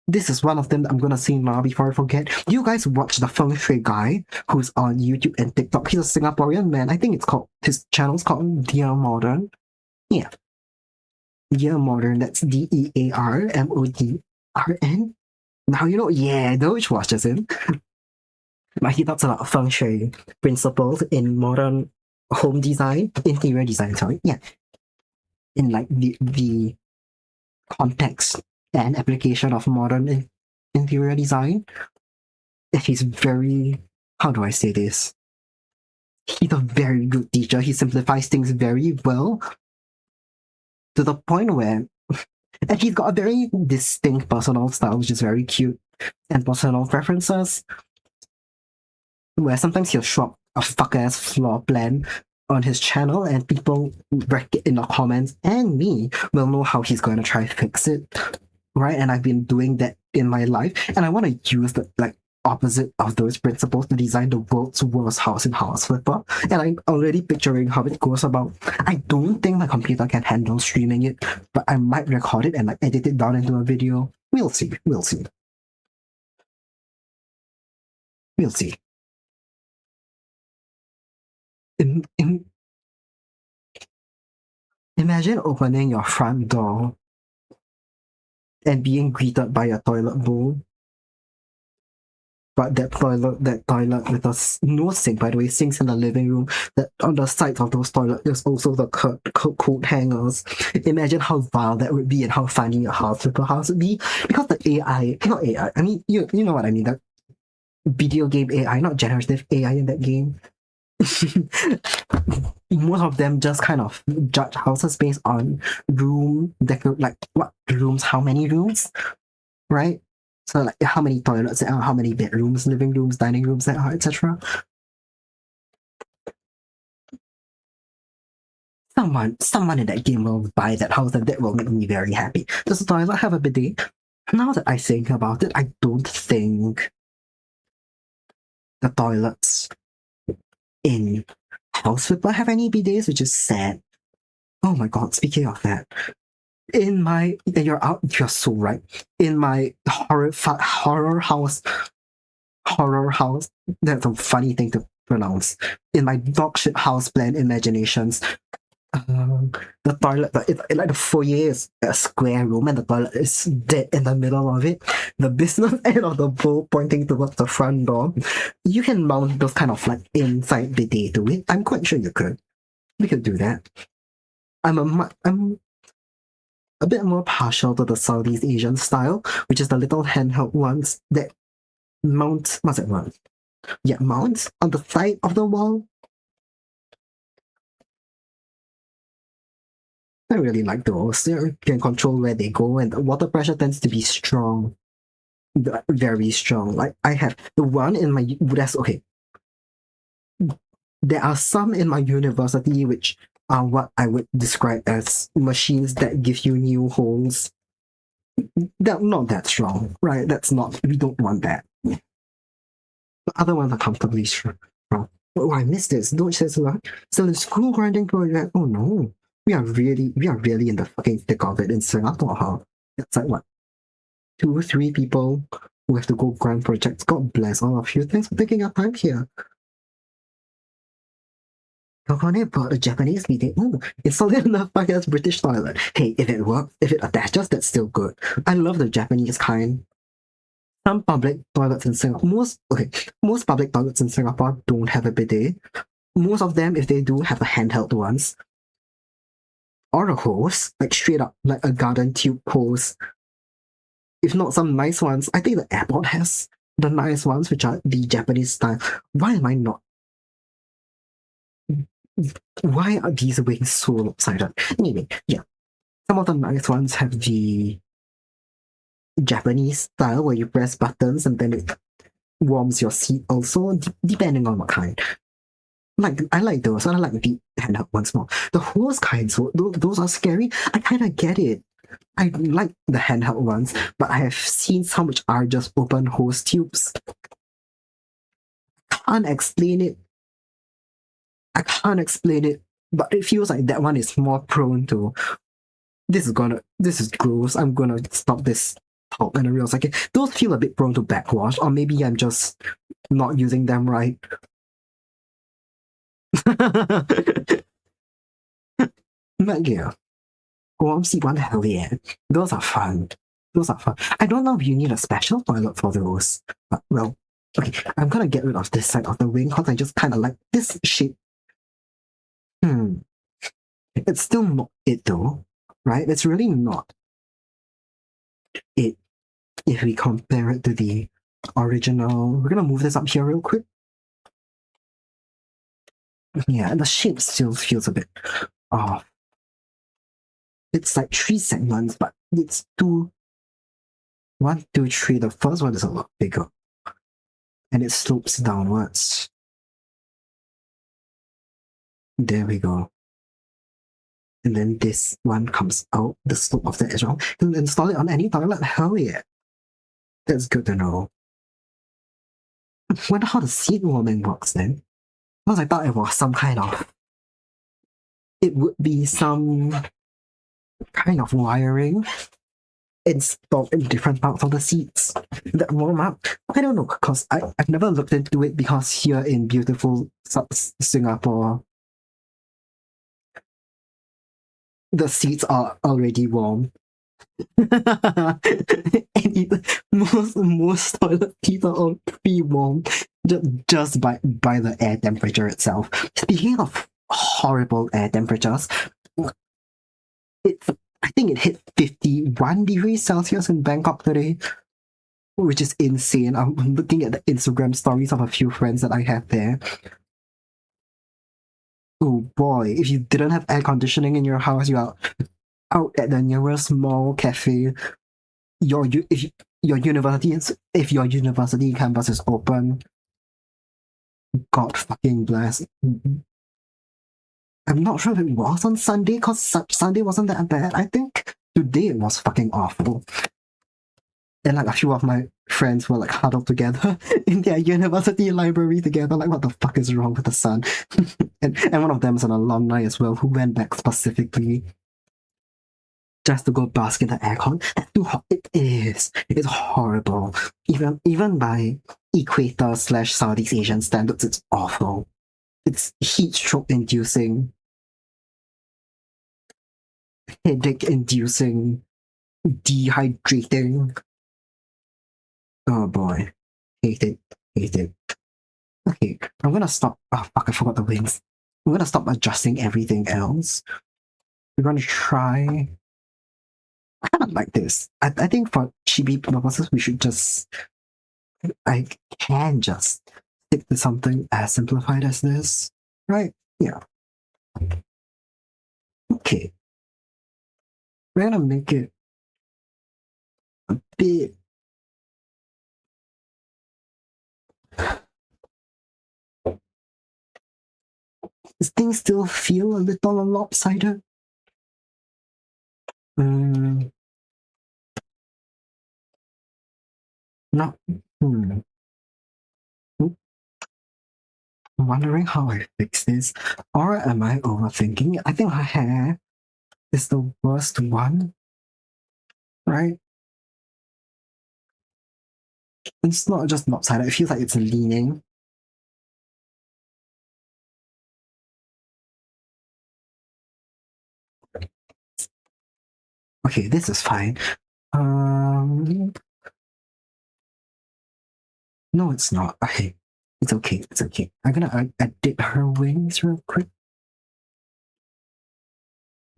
This is one of them that I'm gonna say now before I forget. Do you guys watch the Feng Shui guy who's on YouTube and TikTok? He's a Singaporean man. I think his channel's called Dear Modern. Yeah. Dear Modern, that's DEARMODRN. Now you know, yeah, Doge watches him. But he talks about Feng Shui principles in modern home design, interior design, sorry. Yeah. In like the context and application of modern interior design. He's very, how do I say this? He's a very good teacher. He simplifies things very well to the point where, and he's got a very distinct personal style, which is very cute, and personal preferences, where sometimes he'll show up a fuck ass floor plan on his channel, and people in the comments and me will know how he's going to try to fix it, right? And I've been doing that in my life, and I want to use the opposite of those principles to design the world's worst house in House Flipper. And I'm already picturing how it goes about. I don't think my computer can handle streaming it, but I might record it and edit it down into a video. We'll see. We'll see. We'll see. Imagine opening your front door and being greeted by a toilet bowl. but that toilet with no sink, by the way, sinks in the living room. That on the sides of those toilets, there's also the coat hangers. Imagine how vile that would be and how funny a house would be. Because the AI, not AI, I mean, you know what I mean, that video game AI, not generative AI in that game. Most of them just kind of judge houses based on like what rooms, how many rooms, right? So like how many toilets there are, how many bedrooms, living rooms, dining rooms there are, etc. Someone in that game will buy that house, and that will make me very happy. Does the toilet have a bidet? Now that I think about it, I don't think the toilets in House Flipper have any bidets, which is sad. Oh my god, speaking of that, you're so right. In my horror house, that's a funny thing to pronounce. In my dog shit house plan imaginations, the toilet, like the foyer is a square room and the toilet is dead in the middle of it. The business end of the bowl pointing towards the front door. You can mount those kind of like inside bidet to it. I'm quite sure you could. We could do that. I'm a bit more partial to the Southeast Asian style, which is the little handheld ones that mount. What's it one? Yeah, mounts on the side of the wall. I really like those. You can control where they go, and the water pressure tends to be strong, very strong. Like I have the one in my that's okay. There are some in my university which are what I would describe as machines that give you new holes. They're not that strong, right? That's not. We don't want that. The other ones are comfortably strong. Oh, I missed this. Don't say so loud. So the school grinding project. Oh no, we are really in the fucking thick of it in Singapore, huh? It's like what, 2 3 people who have to go grind projects. God bless all of you. Thanks for taking your time here. Kokone bought a Japanese meeting. Oh, install it in the fucking British toilet. Hey, if it works, if it attaches, that's still good. I love the Japanese kind. Some public toilets in Singapore, most public toilets in Singapore don't have a bidet. Most of them, if they do, have a handheld ones or a hose, like straight up, like a garden tube hose. If not some nice ones, I think the airport has the nice ones, which are the Japanese style. Why am I not? Why are these wings so lopsided? Anyway, yeah, some of the nice ones have the Japanese style where you press buttons and then it warms your seat also, depending on what kind. Like I like those, and I like the handheld ones more. The hose kinds, those are scary. I kind of get it. I like the handheld ones, but I have seen some which are just open hose tubes. Can't explain it. I can't explain it, but it feels like that one is more prone to this is gross. I'm gonna stop this talk in a real second. Those feel a bit prone to backwash, or maybe I'm just not using them right. But yeah, OMC one, hell yeah. Those are fun. Those are fun. I don't know if you need a special toilet for those, but well, okay. I'm gonna get rid of this side of the wing because I just kind of like this shape. It's still not it though, right? It's really not it if we compare it to the original. We're gonna move this up here real quick. Yeah, the shape still feels a bit off. It's like 3 segments, but it's 1, 2, 3. The first one is a lot bigger, and it slopes downwards. There we go. And then this one comes out the slope of the edge. You can install it on any toilet. Hell yeah. That's good to know. Wonder how the seat warming works then. Because I thought it was some kind of. It would be some kind of wiring installed in different parts of the seats that warm up. I don't know, because I've never looked into it because here in beautiful Singapore, the seats are already warm. And most toilet seats are all pre-warmed just by the air temperature itself. Speaking of horrible air temperatures, it's I think it hit 51 degrees Celsius in Bangkok today, which is insane. I'm looking at the Instagram stories of a few friends that I have there. Oh boy, if you didn't have air conditioning in your house, you are out at the nearest mall cafe. If if your university campus is open, God fucking bless. I'm not sure if it was on Sunday because Sunday wasn't that bad. I think today it was fucking awful. And like a few of my friends were like huddled together in their university library together. Like, what the fuck is wrong with the sun? and one of them is an alumni as well who went back specifically just to go bask in the aircon. That's too hot. It is. It's horrible. Even by equator slash Southeast Asian standards, it's awful. It's heat stroke inducing, headache inducing, dehydrating. Oh boy. Hate it. Hate it. Okay, I'm gonna stop. Oh fuck, I forgot the wings. I'm gonna stop adjusting everything else. We're gonna try. I kind of like this. I think for chibi purposes, we should just. I can just stick to something as simplified as this, right? Yeah. Okay. We're gonna make it a bit. Does things still feel a little lopsided? Mm, not. Hmm. I'm wondering how I fix this, or am I overthinking? I think her hair is the worst one, right? It's not just lopsided, it feels like it's leaning. Okay, this is fine. Um, no, it's not. Okay, it's okay. It's okay. I'm gonna edit her wings real quick,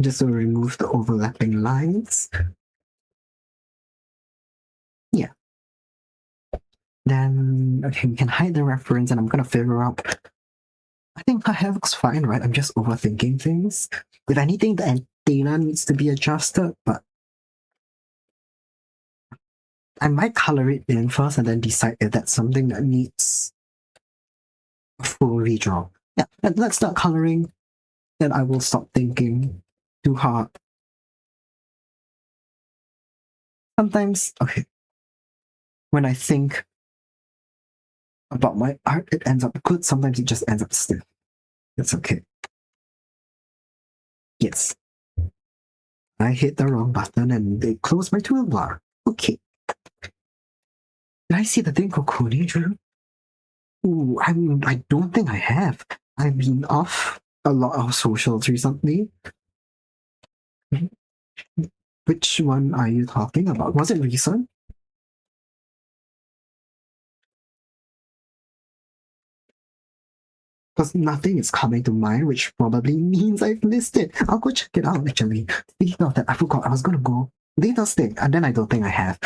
just to remove the overlapping lines. Yeah. Then okay, we can hide the reference, and I'm gonna figure out. I think her hair looks fine, right? I'm just overthinking things. If anything, the antenna needs to be adjusted, but I might color it in first and then decide if that's something that needs a full redraw. Yeah, let's start coloring, then I will stop thinking too hard. Sometimes, okay, when I think about my art, it ends up good. Sometimes it just ends up stiff. It's okay. Yes, I hit the wrong button and they closed my toolbar. Okay. Did I see the thing Kokuni drew? Ooh, I don't think I have. I've been off a lot of socials recently. Which one are you talking about? Was it recent? Because nothing is coming to mind, which probably means I've missed it. I'll go check it out actually. Speaking of that, I forgot I was gonna go data stick, and then I don't think I have.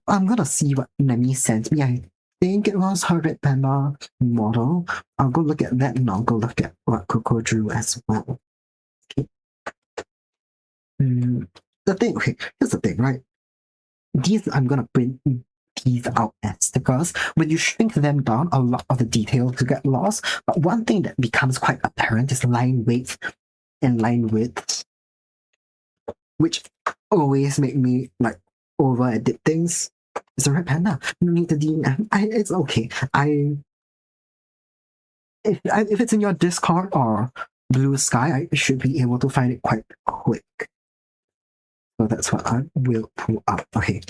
I'm gonna see what Nemi sent me. I think it was her red panda model. I'll go look at that and I'll go look at what Coco drew as well. Okay. The thing, okay, here's the thing, right? These I'm gonna print these out as stickers. When you shrink them down, a lot of the details get lost. But one thing that becomes quite apparent is line weight and line width, which always make me like over edit things. It's a red panda. You need to DM. It's okay. If it's in your Discord or Blue Sky, I should be able to find it quite quick. So that's what I will pull up. Okay.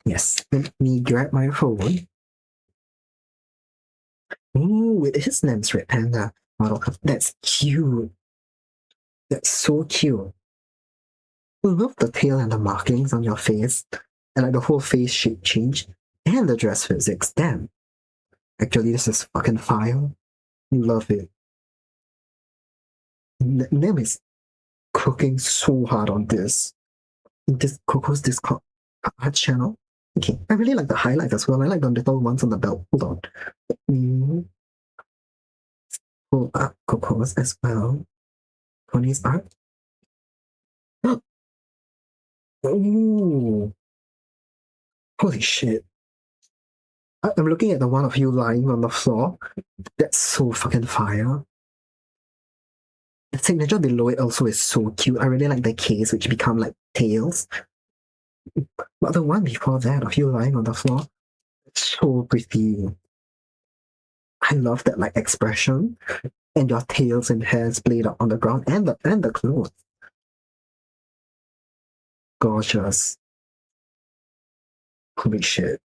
Yes. Let me grab my phone. Ooh, it is Nem's red panda model. That's cute. That's so cute. I love the tail and the markings on your face, and like the whole face shape change, and the dress physics. Damn. Actually, this is fucking fire. Love it. Name is cooking so hard on this. This Coco's Discord art channel. Okay, I really like the highlights as well. I like the little ones on the belt. Hold on. Pull up Coco's as well. Pony's art. Oh, holy shit. I'm looking at the one of you lying on the floor. That's so fucking fire. The signature below it also is so cute. I really like the case, which become like tails. But the one before that of you lying on the floor, it's so pretty. I love that like expression. And your tails and hairs played out on the ground and the clothes. Gorgeous. Holy shit.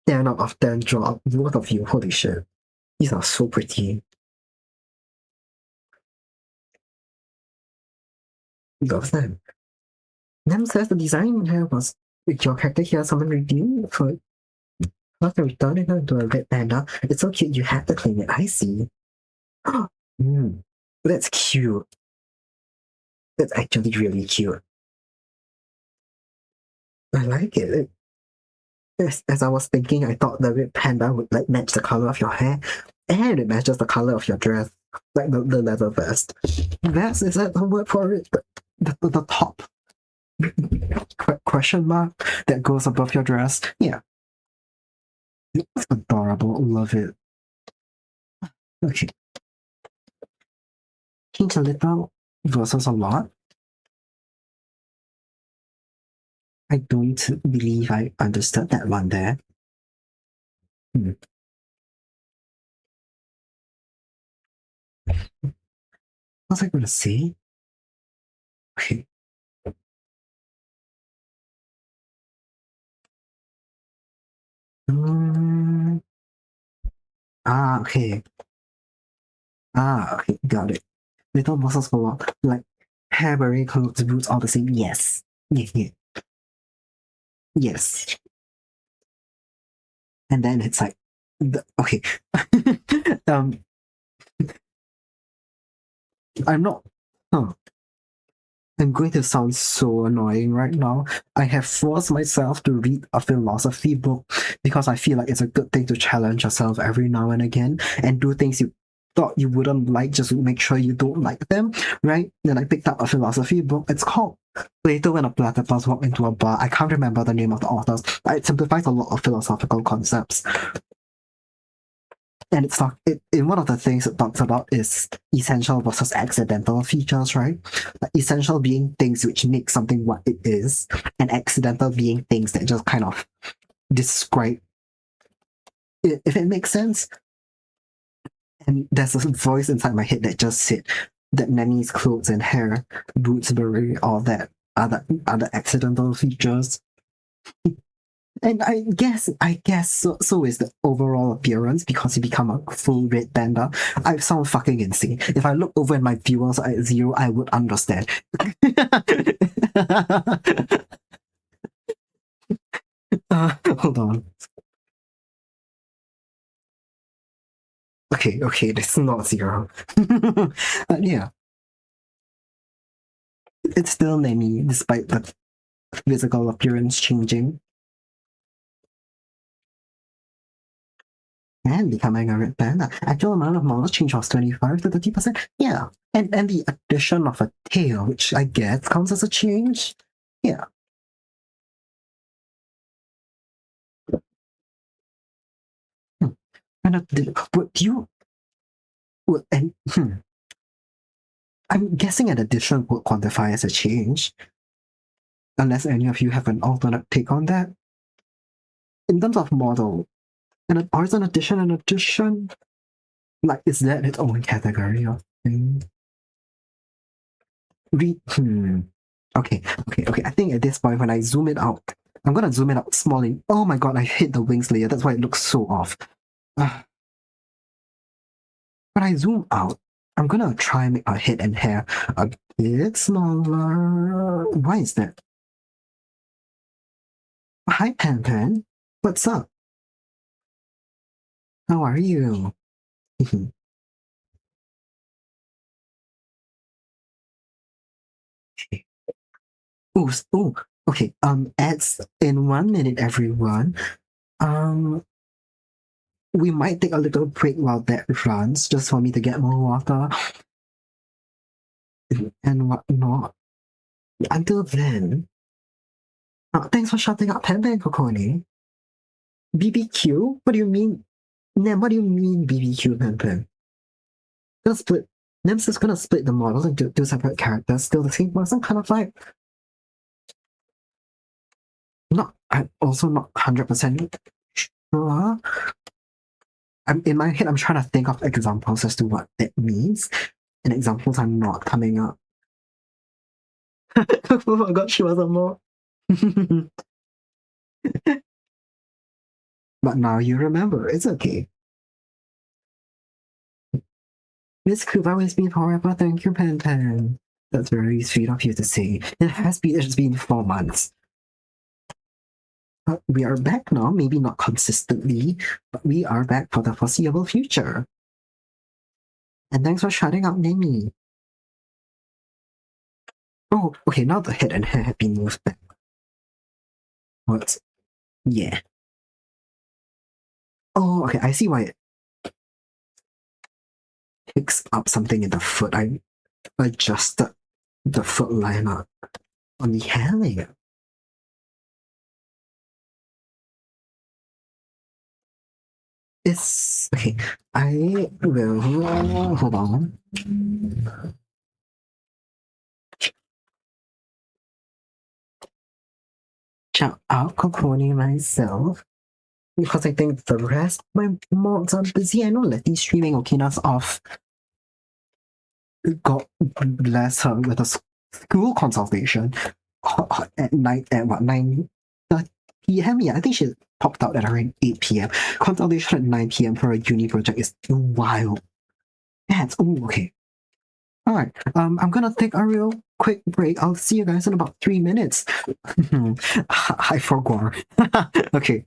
10 out of 10 drop. Both of you, holy shit. These are so pretty. Love them. Nem says the design here was with your character here, someone redeemed for after returning her into a red panda. It's so cute you had to claim it. I see. That's cute. That's actually really cute. I like it. As I was thinking, I thought the red panda would like match the color of your hair, and it matches the color of your dress, like the leather vest. Vest, is that the word for it? The top question mark that goes above your dress. Yeah, it's adorable. Love it. Okay, change a little versus a lot. I don't believe I understood that one there. What was I going to say? Okay. Okay. Okay, got it. Little muscles go up, like hair, beret, clothes, boots, all the same. Yes. Yeah. Yes. And then it's like, okay. um, I'm not. Huh. I'm going to sound so annoying right now. I have forced myself to read a philosophy book because I feel like it's a good thing to challenge yourself every now and again and do things you thought you wouldn't like just to make sure you don't like them, right? Then I picked up a philosophy book. It's called Later When a Platypus Walked into a Bar. I can't remember the name of the authors, but it simplifies a lot of philosophical concepts. And in one of the things it talks about is essential versus accidental features, right? Like essential being things which make something what it is, and accidental being things that just kind of describe it, if it makes sense. And there's a voice inside my head that just said that Nanny's clothes and hair, boots, beret, all that other accidental features. And I guess so is the overall appearance because you become a full red panda. I sound fucking insane. If I look over and my viewers are at 0, I would understand. Hold on. Okay, this is not 0. Yeah. It's still Nemi, despite the physical appearance changing. And becoming a red panda. Actual amount of models change was 25 to 30%. Yeah. And the addition of a tail, which I guess counts as a change. Yeah. Would you and I'm guessing an addition would quantify as a change, unless any of you have an alternate take on that. In terms of model, and or is an addition? Like, is that its own category of thing? Okay. I think at this point, when I zoom it out, I'm gonna zoom it out small. Oh my god, I hit the wings layer. That's why it looks so off. When I zoom out, I'm gonna try and make our head and hair a bit smaller. Why is that? Hi, Pan Pan. What's up? How are you? Oh, oh, okay. Ads in 1 minute, everyone. Um, we might take a little break while that runs, just for me to get more water and whatnot. Until then, thanks for shutting up, Pan Pan Kokone. BBQ? What do you mean? Nem, what do you mean BBQ, Pan Pan? Gonna split. Nem's just gonna split the models into two separate characters, still the same person, kind of like. I'm also not 100% sure. In my head, I'm trying to think of examples as to what that means, and examples are not coming up. Oh my god, she was a more. But now you remember, it's okay. Miss Cooper has been forever, thank you, Pen Pen. That's very sweet of you to say. It's been 4 months. But we are back now, maybe not consistently, but we are back for the foreseeable future. And thanks for shutting up, Nemi. Oh, okay, now the head and hair have been moved back. What? Yeah. Oh, okay, I see why it picks up something in the foot. I adjusted the foot line up on the hair layer. It's okay. I will hold on. Shout out Kokoni myself because I think the rest of my mods are busy. I know Letty's streaming Okina's off. God bless her with a school consultation at night at what 9:30 p.m. Yeah, I think she popped out at around 8 p.m. Consultation at 9 p.m. for a uni project is wild. That's okay. All right. I'm gonna take a real quick break. I'll see you guys in about 3 minutes. I forgot. Okay.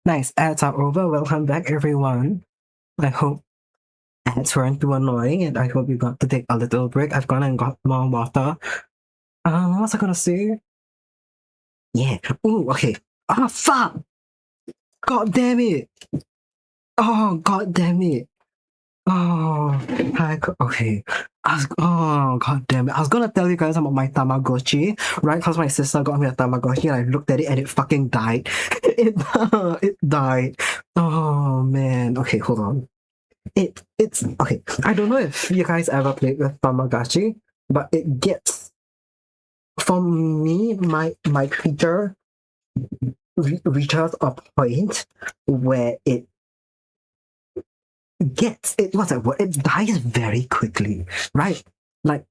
Nice. Ads are over. Welcome back, everyone. I hope ads weren't too annoying, and I hope you got to take a little break. I've gone and got more water. What was I gonna say? Yeah. Ooh, okay. Oh, fuck! God damn it! Oh, god damn it! Oh, okay. Oh, god damn it. I was gonna tell you guys about my Tamagotchi, right? Because my sister got me a Tamagotchi and I looked at it and it fucking died. It died. Oh, man. Okay, hold on. It's okay. I don't know if you guys ever played with Tamagotchi, but it gets for me, my creature reaches a point where it gets it what's that word? It dies very quickly, right? Like,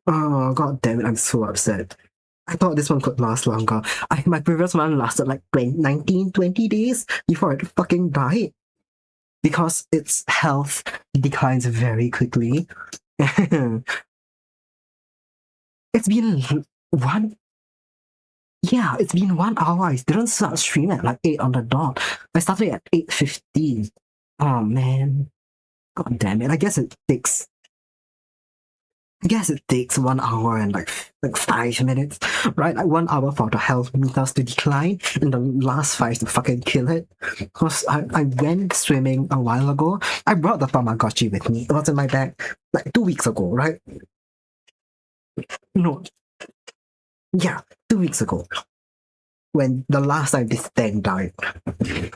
oh god damn it, I'm so upset. I thought this one could last longer. My previous one lasted like 20 days before it fucking died because its health declines very quickly. It's been one yeah, it's been 1 hour. I didn't start stream at like 8 on the dot. I started at 8:15. Oh man. God damn it. I guess it takes 1 hour and like 5 minutes, right? Like 1 hour for the health meters to decline, and the last five to fucking kill it. Because I went swimming a while ago. I brought the Tamagotchi with me. It was in my bag like 2 weeks ago, right? No, yeah, 2 weeks ago. When the last time this thing died.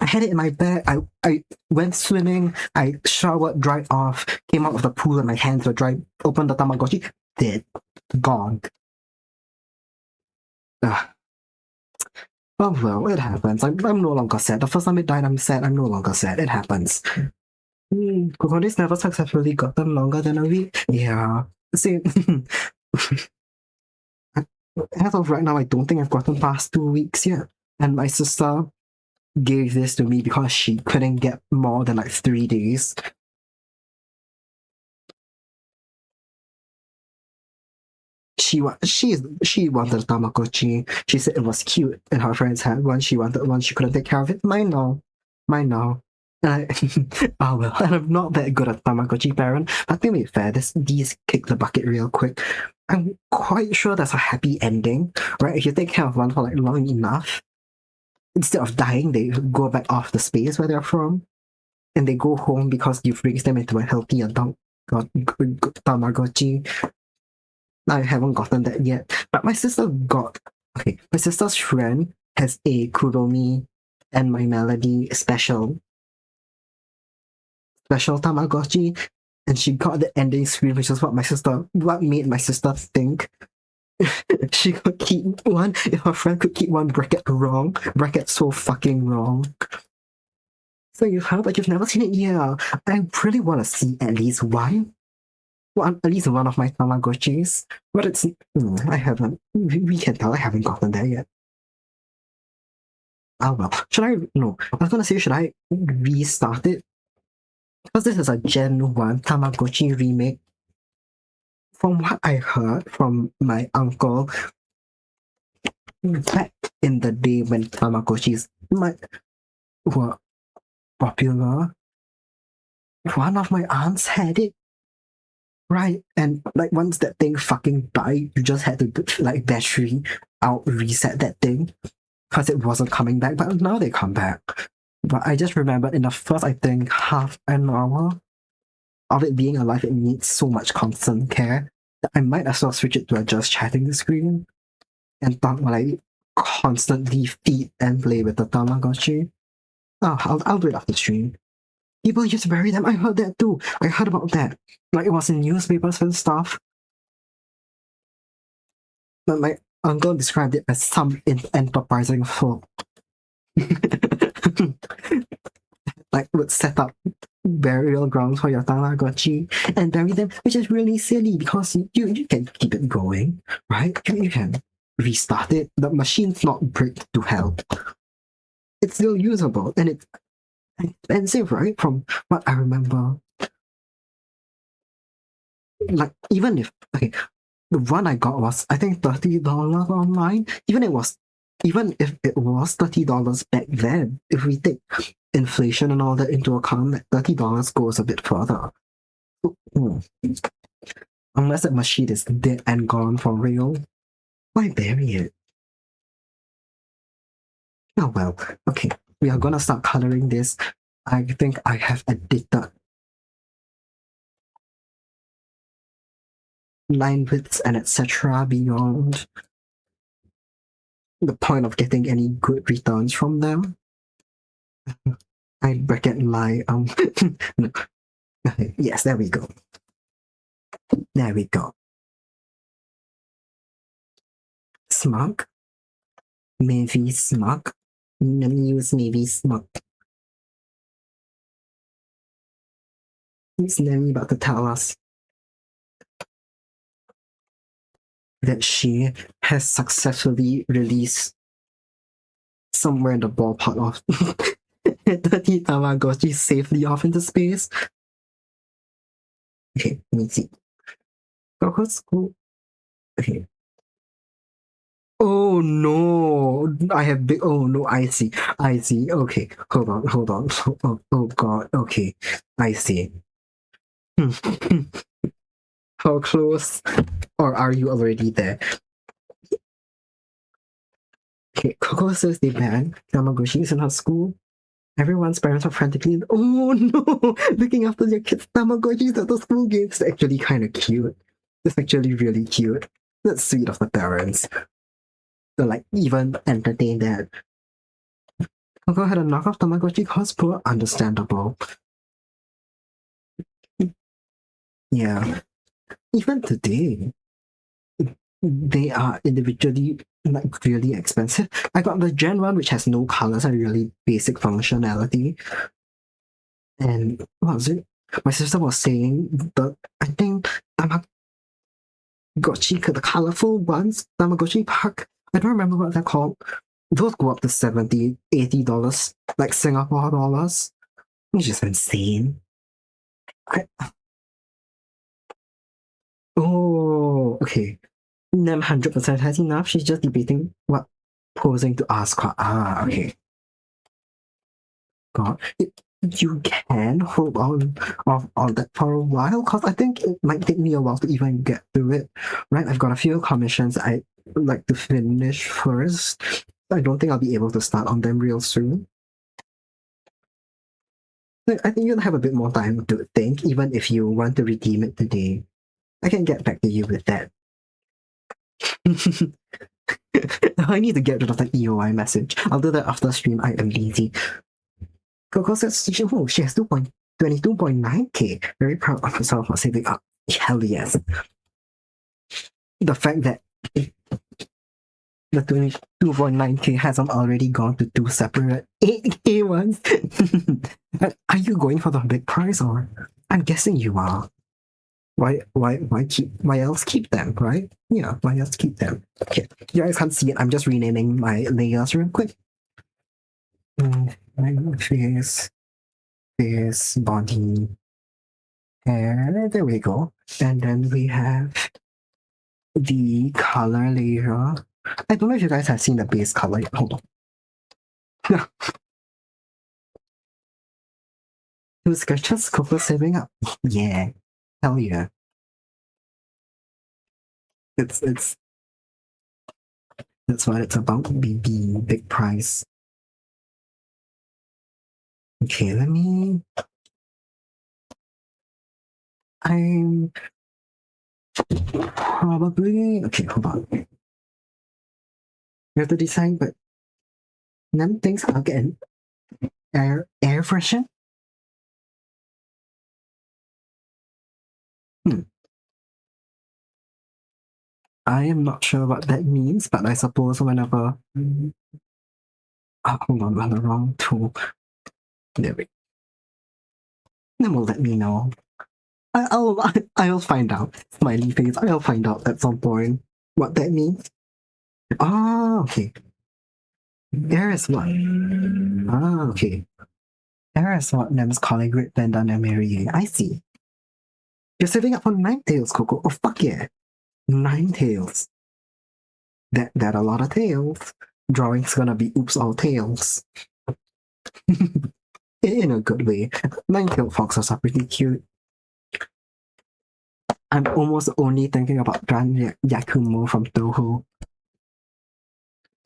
I had it in my bag. I went swimming. I showered, dried off, came out of the pool and my hands were dry. Opened the Tamagotchi. Dead. Gone. Ugh. Oh well, it happens. I'm no longer sad. The first time it died, I'm sad. I'm no longer sad. It happens. Kokonis never successfully gotten longer than a week. Yeah. See, as of right now, I don't think I've gotten past 2 weeks yet. And my sister gave this to me because she couldn't get more than like 3 days. She wanted a Tamagotchi. She said it was cute, and her friends had one. She wanted one. She couldn't take care of it. Mine now. And oh well, and I'm not that good at Tamagotchi parent. But to be fair, these kick the bucket real quick. I'm quite sure there's a happy ending, right? If you take care of one for like long enough, instead of dying, they go back off the space where they're from, and they go home because you've raised them into a healthy adult Tamagotchi. I haven't gotten that yet. But my sister got my sister's friend has a Kuromi and My Melody special Tamagotchi, and she got the ending screen, which is what made my sister think she could keep one if her friend could keep one bracket so fucking wrong. So you've heard, but you've never seen it. Yeah, I really want to see at least one. Well, at least one of my Tamagotchis, but I haven't. We can tell I haven't gotten there yet. Oh well. Should I? No. I was gonna say, should I restart it? Because this is a Gen 1 Tamagotchi remake. From what I heard from my uncle, back in the day when Tamagotchis were popular, one of my aunts had it. Right, and like once that thing fucking died, you just had to like battery out, reset that thing because it wasn't coming back. But now they come back. But I just remembered in the first, I think, half an hour of it being alive, it needs so much constant care that I might as well switch it to a just chatting screen and like constantly feed and play with the Tamagotchi. Oh, I'll do it after stream. People used to bury them. I heard that too. I heard about that. Like it was in newspapers and stuff. But my uncle described it as some enterprising folk. Like would set up burial grounds for your Tamagotchi and bury them, which is really silly because you can keep it going, right? You can restart it. The machine's not bricked to hell. It's still usable and it's expensive, right? From what I remember. Like even if the one I got was I think $30 online. Even it was even if it was $30 back then, if we take inflation and all that into account, that $30 goes a bit further. Mm. Unless that machine is dead and gone for real, why bury it? Oh well, okay. We are gonna start coloring this. I think I have edited line widths and etc. beyond the point of getting any good returns from them. I bracket lie. No. Yes, there we go. There we go. Smug. Maybe smug. Let me use maybe smug. Is Nemi about to tell us that she has successfully released somewhere in the ballpark of 30 Tamagotchi safely off into space? Okay, let me see. Coco School. Okay. Oh no! I have big. Oh no! I see. I see. Okay, hold on. Hold on. Oh god. Okay, I see. How close, or are you already there? Okay, Coco says they ban Tamagotchis in her school. Everyone's parents are frantically, oh no, looking after their kids' Tamagotchis at the school gates. It's actually kind of cute. It's actually really cute. That's sweet of the parents. To like even entertain that. Coco had a knockoff Tamagotchi cosplay. Understandable. Yeah. Even today, they are individually like really expensive. I got the Gen 1, which has no colors and really basic functionality. And what was it? My sister was saying that I think Tamagotchi, the colorful ones, Tamagotchi Park, I don't remember what they're called. Those go up to $70, $80, like Singapore dollars, which is insane. Oh, okay. Nem 100% has enough. She's just debating what posing to ask her. Ah, okay. God, you can hold on that for a while, because I think it might take me a while to even get through it. Right, I've got a few commissions I'd like to finish first. I don't think I'll be able to start on them real soon. I think you'll have a bit more time to think, even if you want to redeem it today. I can get back to you with that. I need to get rid of that EOI message. I'll do that after stream. I am lazy. Coco says she has 22.9k. Very proud of herself for saving up. Hell yes. The fact that the 22.9k hasn't already gone to two separate 8k ones. Are you going for the big prize, or I'm guessing you are. Why else keep them, right? Yeah, why else keep them? Okay, you guys can't see it. I'm just renaming my layers real quick. Face, body, hair. There we go. And then we have the color layer. I don't know if you guys have seen the base color. Hold on. Two sketches, Coco saving up. Yeah. Hell yeah. It's that's what it's about, BB big prize. Okay, I'm probably okay, hold on. We have to decide, but Nam thinks I'll get an air freshen. I am not sure what that means, but I suppose whenever hold on, I'm the wrong tool. There we go. Then will let me know. I'll find out. Smiley face. I'll find out at some point what that means. Ah, okay. There is what. Ah, okay. There is what Nem's calling Great Benda and marrying. I see. You're saving up for 9 tails, Coco. Oh fuck yeah. 9 tails. That a lot of tails. drawing's gonna be oops all tails. In a good way. Nine-tailed foxes are pretty cute. I'm almost only thinking about drawing Yakumo from Touhou.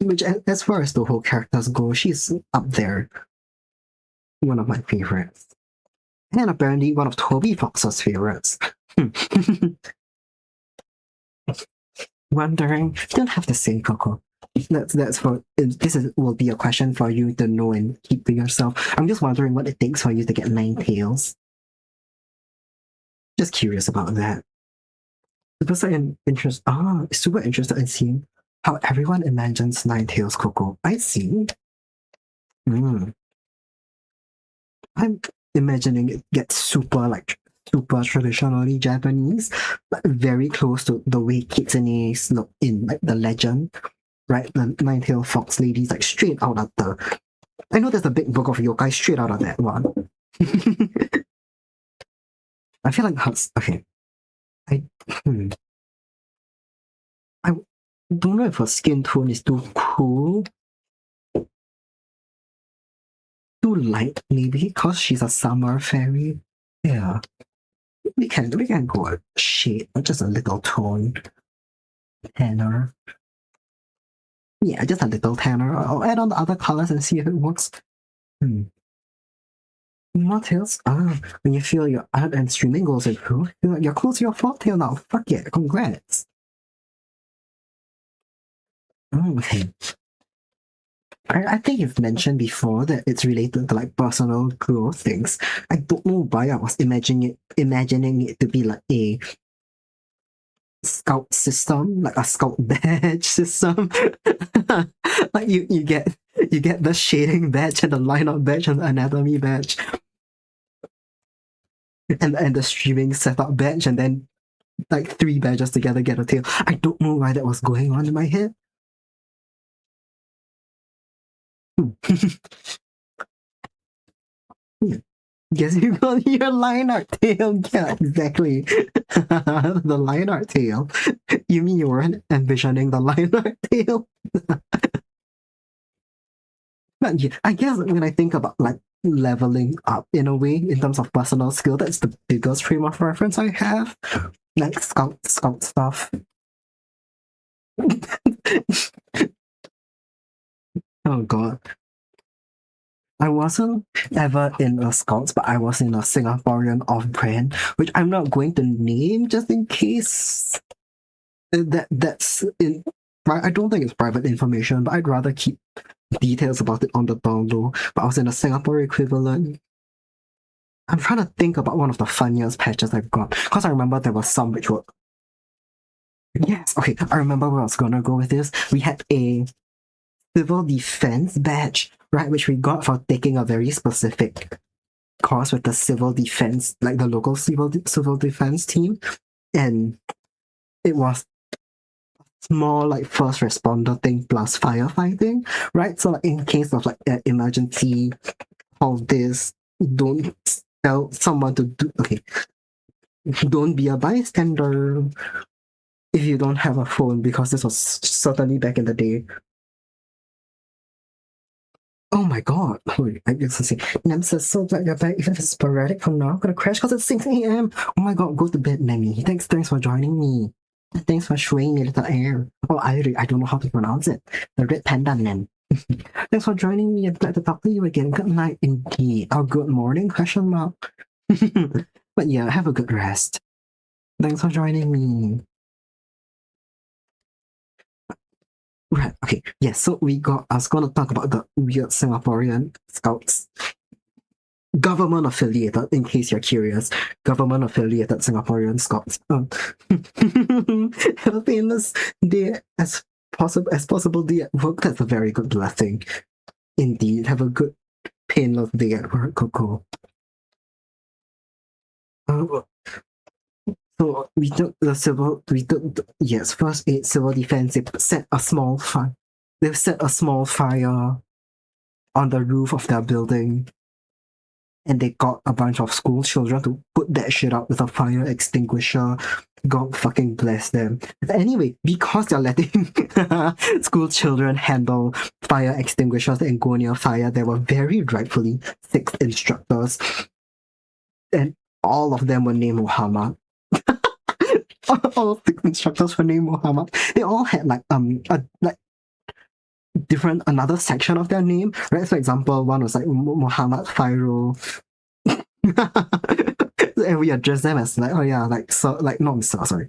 Which, as far as Touhou characters go, she's up there. One of my favorites. And apparently one of Toby Fox's favorites. Wondering, you don't have to say, Coco. That's for will be a question for you to know and keep to yourself. I'm just wondering what it takes for you to get 9 tails. Just curious about that. Super interested in seeing how everyone imagines 9 tails, Coco. I see. I'm imagining it gets super traditionally Japanese, but very close to the way kitsunes look in like the legend, right? The nine-tailed fox ladies, like straight out of the. I know there's a big book of yokai straight out of that one. I feel like that's okay. I don't know if her skin tone is too cool, too light, maybe because she's a summer fairy. Yeah, we can go a shade, or just a little tone. Tanner. Yeah, just a little tanner. I'll add on the other colors and see if it works. More tails? When you feel your art and streaming goals improve, you're close to your 4th tail now. Fuck yeah, congrats. Okay. I think you've mentioned before that it's related to like personal growth things. I don't know why I was imagining it to be like a scout system, like a scout badge system. Like you get the shading badge and the lineup badge and the anatomy badge. And the streaming setup badge, and then like 3 badges together get a tail. I don't know why that was going on in my head. Yeah. Guess you got your line art tail. Yeah, exactly. The line art tail. You mean you weren't envisioning the line art tail? But yeah, I guess when I think about like leveling up in a way in terms of personal skill, that's the biggest frame of reference I have. Like scout stuff. Oh god. I wasn't ever in a Scouts, but I was in a Singaporean off-brand, which I'm not going to name just in case that's in. I don't think it's private information, but I'd rather keep details about it on the down low. But I was in a Singapore equivalent. I'm trying to think about one of the funniest patches I've got, because I remember there was some which were. Yes, okay, I remember where I was gonna go with this. We had a civil defense badge, right, which we got for taking a very specific course with the civil defense, like the local civil defense team, and it was small like first responder thing plus firefighting, right? So like in case of like an emergency, all this, don't tell someone to do. Okay, don't be a bystander if you don't have a phone, because this was certainly back in the day. Oh my god. I used to say, Nemesis, so glad you're back. Even if it's sporadic for now, I'm gonna crash because it's 6 a.m. Oh my god, go to bed, Nemi. Thanks for joining me. Thanks for showing me a little air. Oh, I don't know how to pronounce it. The red panda nem. Thanks for joining me. I'm glad to talk to you again. Good night indeed. Or good morning, question mark. But yeah, have a good rest. Thanks for joining me. Right, okay. Yes, so I was gonna talk about the weird Singaporean Scouts. Government affiliated, in case you're curious. Government affiliated Singaporean Scouts. Have a painless day as possible day at work. That's a very good blessing. Indeed. Have a good painless day at work, Coco. So we took first aid, civil defense. They set a small fire. They've set a small fire on the roof of their building, and they got a bunch of school children to put that shit out with a fire extinguisher. God fucking bless them. Anyway, because they're letting school children handle fire extinguishers and go near fire, there were very rightfully 6 instructors, and all of them were named Muhammad. All 6 instructors were named Muhammad. They all had like different another section of their name, right? For example, one was like Muhammad Fairul. And we address them as like, oh yeah, like so, like not Mr. Sorry,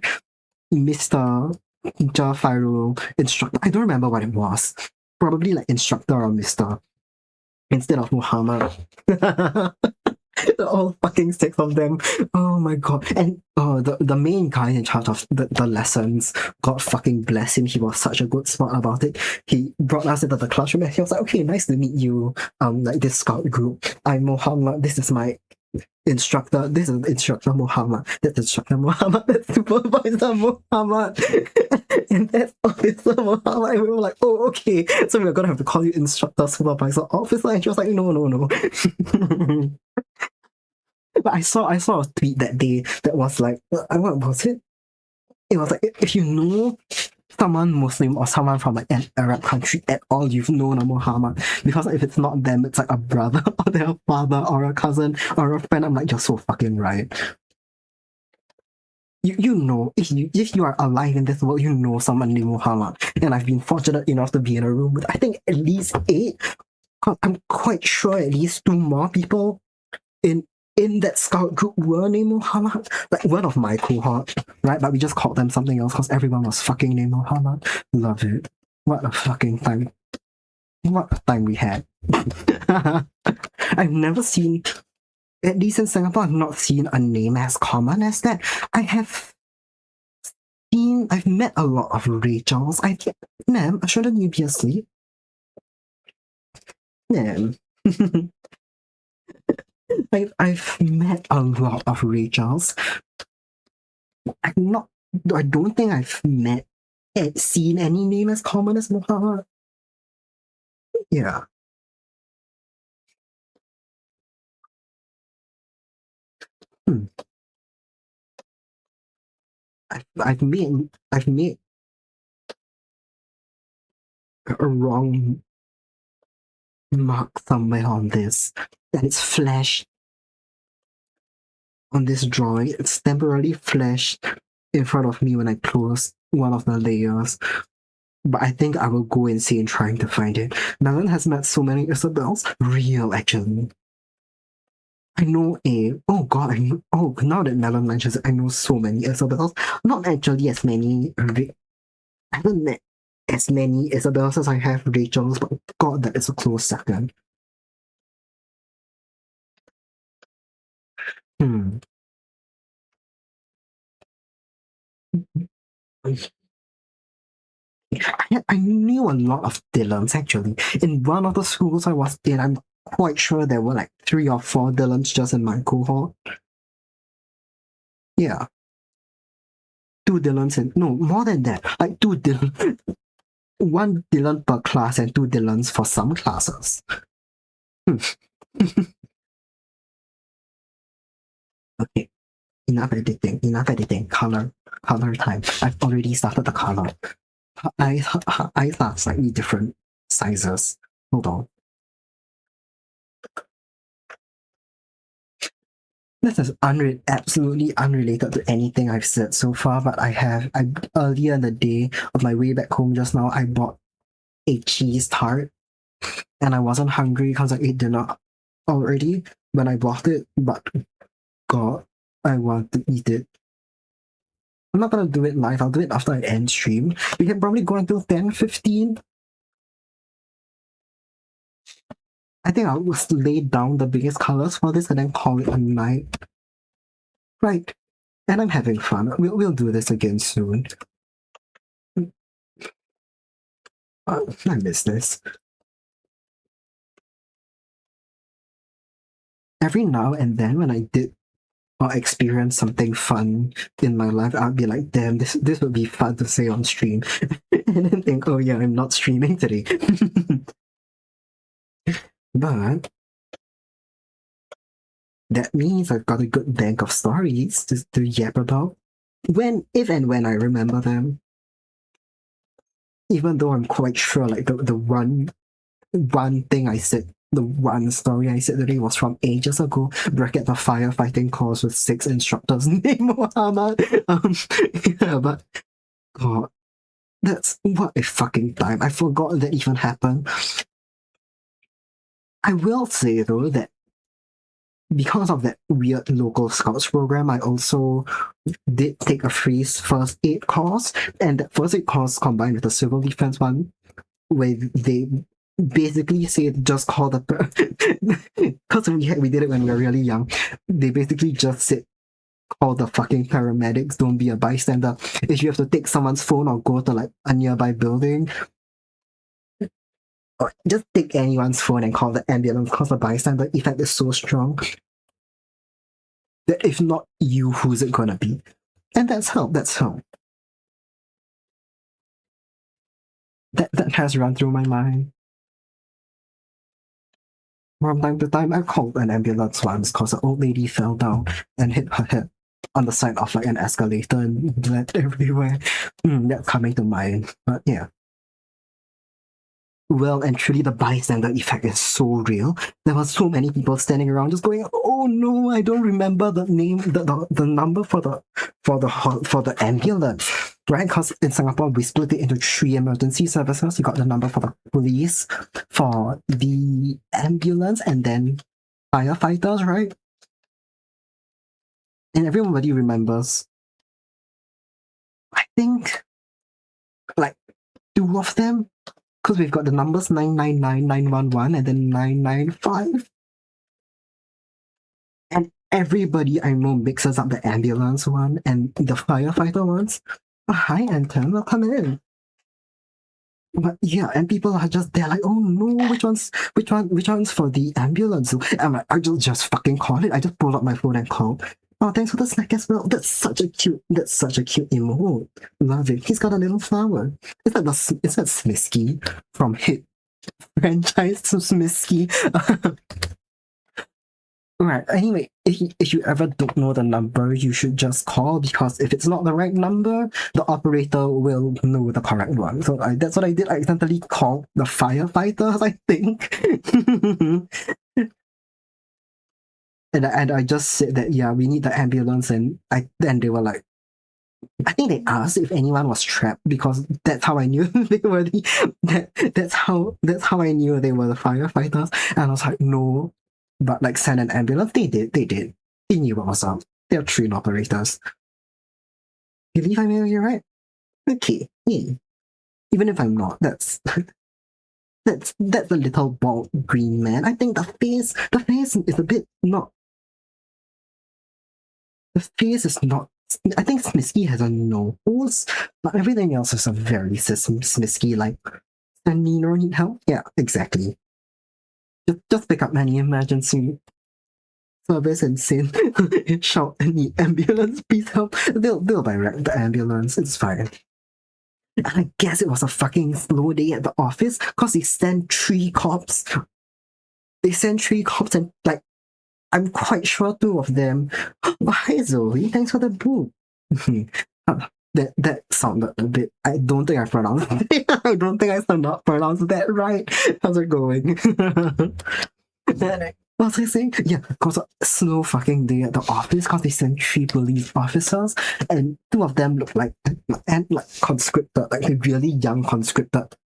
Mr. Teacher Fairul, instructor. I don't remember what it was. Probably like instructor or Mr. instead of Muhammad. All fucking 6 of them. Oh my god. And the main guy in charge of the lessons, God fucking bless him, he was such a good sport about it. He brought us into the classroom and he was like, okay, nice to meet you. Like this scout group. I'm Muhammad, this is my instructor, this is instructor Muhammad, that's instructor Muhammad, that's supervisor Muhammad, and that's officer Muhammad. And we were like, oh, okay, so we're gonna have to call you instructor, supervisor, officer. And she was like, no. But I saw a tweet that day that was like, what was it? It was like, if you know someone Muslim or someone from like an Arab country at all, you've known a Muhammad. Because if it's not them, it's like a brother or their father or a cousin or a friend. I'm like, you're so fucking right. You know, if you are alive in this world, you know someone named Muhammad. And I've been fortunate enough to be in a room with, I think, at least 8. I'm quite sure at least 2 more people in that scout group were named Muhammad. Like one of my cohort, right? But we just called them something else because everyone was fucking named Muhammad. Love it. What a fucking time. What a time we had. I've never seen, at least in Singapore, I've not seen a name as common as that. I've met a lot of Rachels. Ma'am, shouldn't you be asleep? Ma'am. I've met a lot of Rachels. I don't think I've seen any name as common as Muhammad. Yeah. I've made a wrong mark somewhere on this. And it's flashed on this drawing. It's temporarily flashed in front of me when I close one of the layers. But I think I will go insane trying to find it. Melon has met so many Isabels. Real, actually. I know oh god, now that Melon mentions it, I know so many Isabels. Not actually as many, I haven't met as many Isabels as I have Rachels, but god, that is a close second. I knew a lot of Dylans actually. In one of the schools I was in, I'm quite sure there were like 3 or 4 Dylans just in my cohort. Yeah. 2 Dylans and no, more than that. Like 2 Dylans. 1 Dylan per class and 2 Dylans for some classes. Okay. Enough editing. Color time. I've already started the color. Eyes are slightly different sizes. Hold on. This is absolutely unrelated to anything I've said so far, but I earlier in the day on my way back home just now, I bought a cheese tart and I wasn't hungry because I ate dinner already when I bought it, but God, I want to eat it. I'm not gonna do it live, I'll do it after I end stream. We can probably go until 10:15. I think I'll just lay down the biggest colors for this and then call it a night. Right. And I'm having fun. We'll do this again soon. I miss this. Every now and then when I did or experience something fun in my life, I'd be like, damn, this would be fun to say on stream. And then think, oh yeah, I'm not streaming today. But that means I've got a good bank of stories to yap about. if and when I remember them, even though I'm quite sure like the one thing I said, the one story I said today was from ages ago. Bracket the firefighting course with 6 instructors named Muhammad. Yeah, but God, that's what a fucking time. I forgot that even happened. I will say though that because of that weird local scouts program, I also did take a free first aid course, and that first aid course combined with the civil defense one, where they basically say just call the because we did it when we were really young. They basically just said call the fucking paramedics. Don't be a bystander. If you have to take someone's phone or go to like a nearby building, or just take anyone's phone and call the ambulance because the bystander effect is so strong that if not you, who's it gonna be? And that's how. That's how. That has run through my mind. From time to time, I called an ambulance once because an old lady fell down and hit her head on the side of like an escalator and bled everywhere. That's coming to mind. But yeah. Well, and truly the bystander effect is so real. There were so many people standing around just going, "Oh no, I don't remember the name, the number for the ambulance." Right? Because in Singapore we split it into 3 emergency services. You got the number for the police, for the ambulance, and then firefighters, right? And everybody remembers. I think like 2 of them, because we've got the numbers 999, 911, and then 995. And everybody I know mixes up the ambulance one and the firefighter ones. Hi, Anton, welcome in. But yeah, and people are just they're like, oh no, which one's for the ambulance? I'm like, I just fucking call it. I just pull out my phone and call. Oh, thanks for the snack as well. That's such a cute emote. Love it. He's got a little flower. Is that Smisky from Hit franchise to Smisky? Right. Anyway, if you ever don't know the number, you should just call because if it's not the right number, the operator will know the correct one. So that's what I did. I accidentally called the firefighters, I think. and I just said that yeah, we need the ambulance, and they were like, I think they asked if anyone was trapped because that's how I knew they were that's how I knew they were the firefighters. And I was like, no, but like send an ambulance. They knew what was up. They're trained operators. Believe I'm here, right? Okay, yeah. Even if I'm not, that's a little bald green man. I think the face is a bit not. The face is not. I think Smisky has a nose, but everything else is a very Smisky like. And Nino need help? Yeah, exactly. Just pick up any emergency service and send shout and need ambulance, please help. They'll direct the ambulance. It's fine. And I guess it was a fucking slow day at the office because they sent 3 cops. They sent 3 cops and like I'm quite sure 2 of them. Hi Zoe, thanks for the book. That sounded a bit. I don't think I pronounced it. I don't think I pronounced that right. How's it going? What was I saying? Yeah, because a slow fucking day at the office because they sent 3 police officers and 2 of them look like conscripted, like really young conscripted,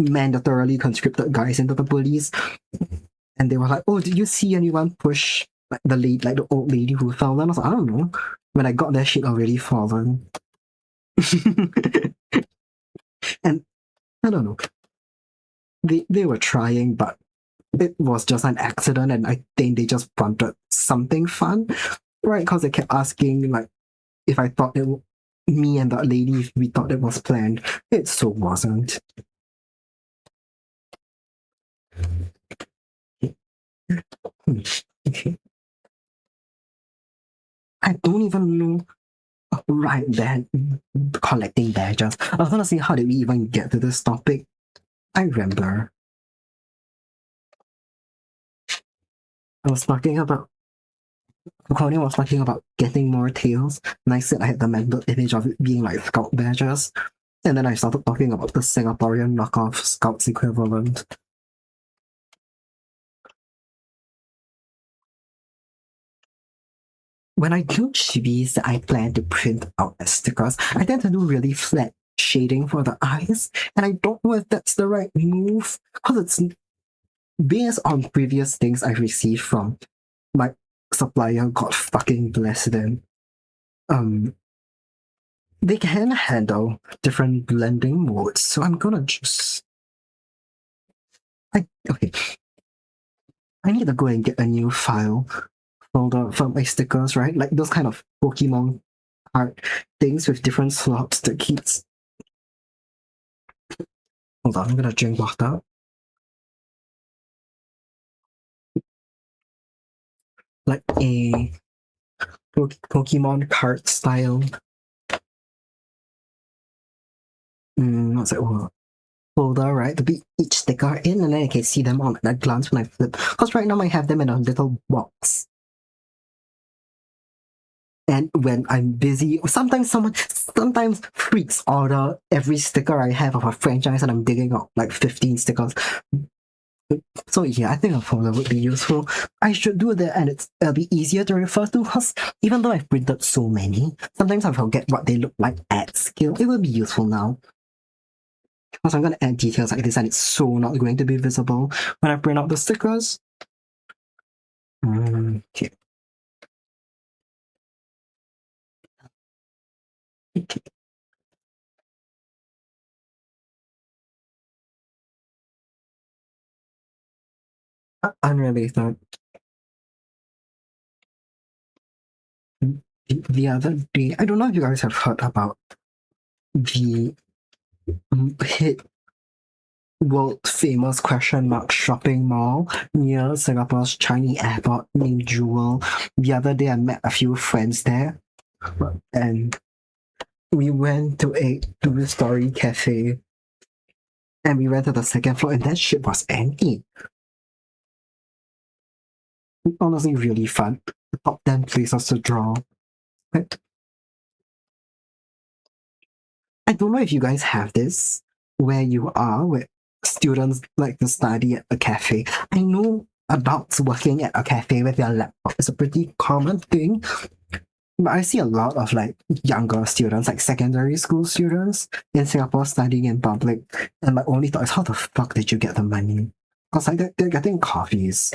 mandatorily conscripted guys into the police. And they were like, "Oh, did you see anyone push like the old lady who fell down?" I was like, "I don't know." When I got there, she'd already fallen. And I don't know. They were trying, but it was just an accident, and I think they just wanted something fun, right? Because they kept asking like if I thought me and that lady, if we thought it was planned. It so wasn't. Okay. I don't even know. Right, collecting badges. I was gonna say, how did we even get to this topic? I remember. I was talking about Connie was talking about getting more tails, and I said I had the mental image of it being like scout badges. And then I started talking about the Singaporean knockoff scouts equivalent. When I do chibis that I plan to print out as stickers, I tend to do really flat shading for the eyes, and I don't know if that's the right move, because it's based on previous things I've received from my supplier, God fucking bless them. They can handle different blending modes, so I'm gonna just okay. I need to go and get a new file folder for my stickers, right? Like those kind of Pokemon art things with different slots that keeps. Hold on, I'm gonna drink water. Like a Pokemon card style. What's it? Folder, right? To be each sticker in, and then I can see them on at a glance when I flip. Because right now I have them in a little box. And when I'm busy, sometimes freaks order every sticker I have of a franchise, and I'm digging up like 15 stickers. So yeah, I think a folder would be useful. I should do that, and it'll be easier to refer to, because even though I've printed so many, sometimes I forget what they look like at scale. It will be useful now, because I'm going to add details like this, and it's so not going to be visible when I print out the stickers. Okay. Unrelated. The other day, I don't know if you guys have heard about the hit world famous question mark shopping mall near Singapore's Changi Airport named Jewel. The other day, I met a few friends there, and we went to a two-story cafe, and we went to the second floor, and that shit was empty. Honestly, really fun. The top 10 places to draw. But I don't know if you guys have this where you are, where students like to study at a cafe. I know adults working at a cafe with their laptop is a pretty common thing, but I see a lot of like younger students, like secondary school students in Singapore studying in public, and my only thought is, how the fuck did you get the money? Because like they're getting coffees,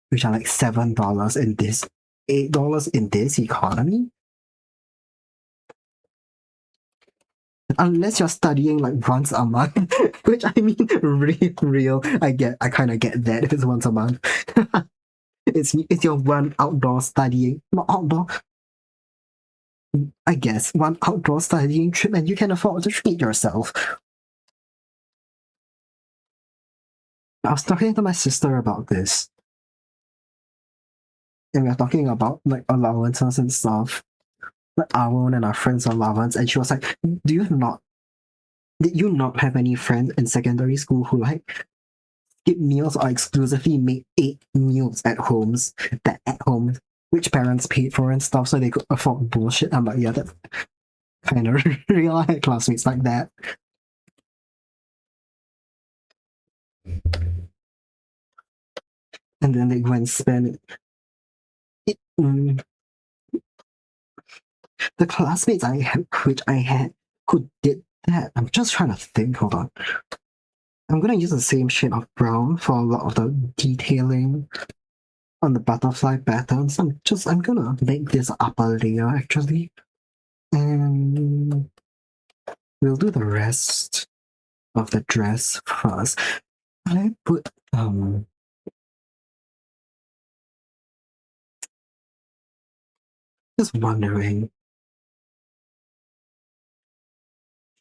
which are like $7 in this, $8 in this economy. Unless you're studying like once a month, which I mean, real. I kind of get that if it's once a month. It's your one outdoor studying, not outdoor. I guess one outdoor studying trip, and you can afford to treat yourself. I was talking to my sister about this, and we are talking about like allowances and stuff, like our own and our friends' allowance, and she was like, Did you not have any friends in secondary school who like skip meals or exclusively make 8 meals at home, which parents paid for and stuff, so they could afford bullshit?" I'm like, yeah, that's kind of real. I had classmates like that. And then they go and spend it. The classmates which I had who did that. I'm just trying to think. Hold on. I'm gonna use the same shade of brown for a lot of the detailing on the butterfly patterns. I'm gonna make this upper layer actually, and we'll do the rest of the dress first. I put just wondering,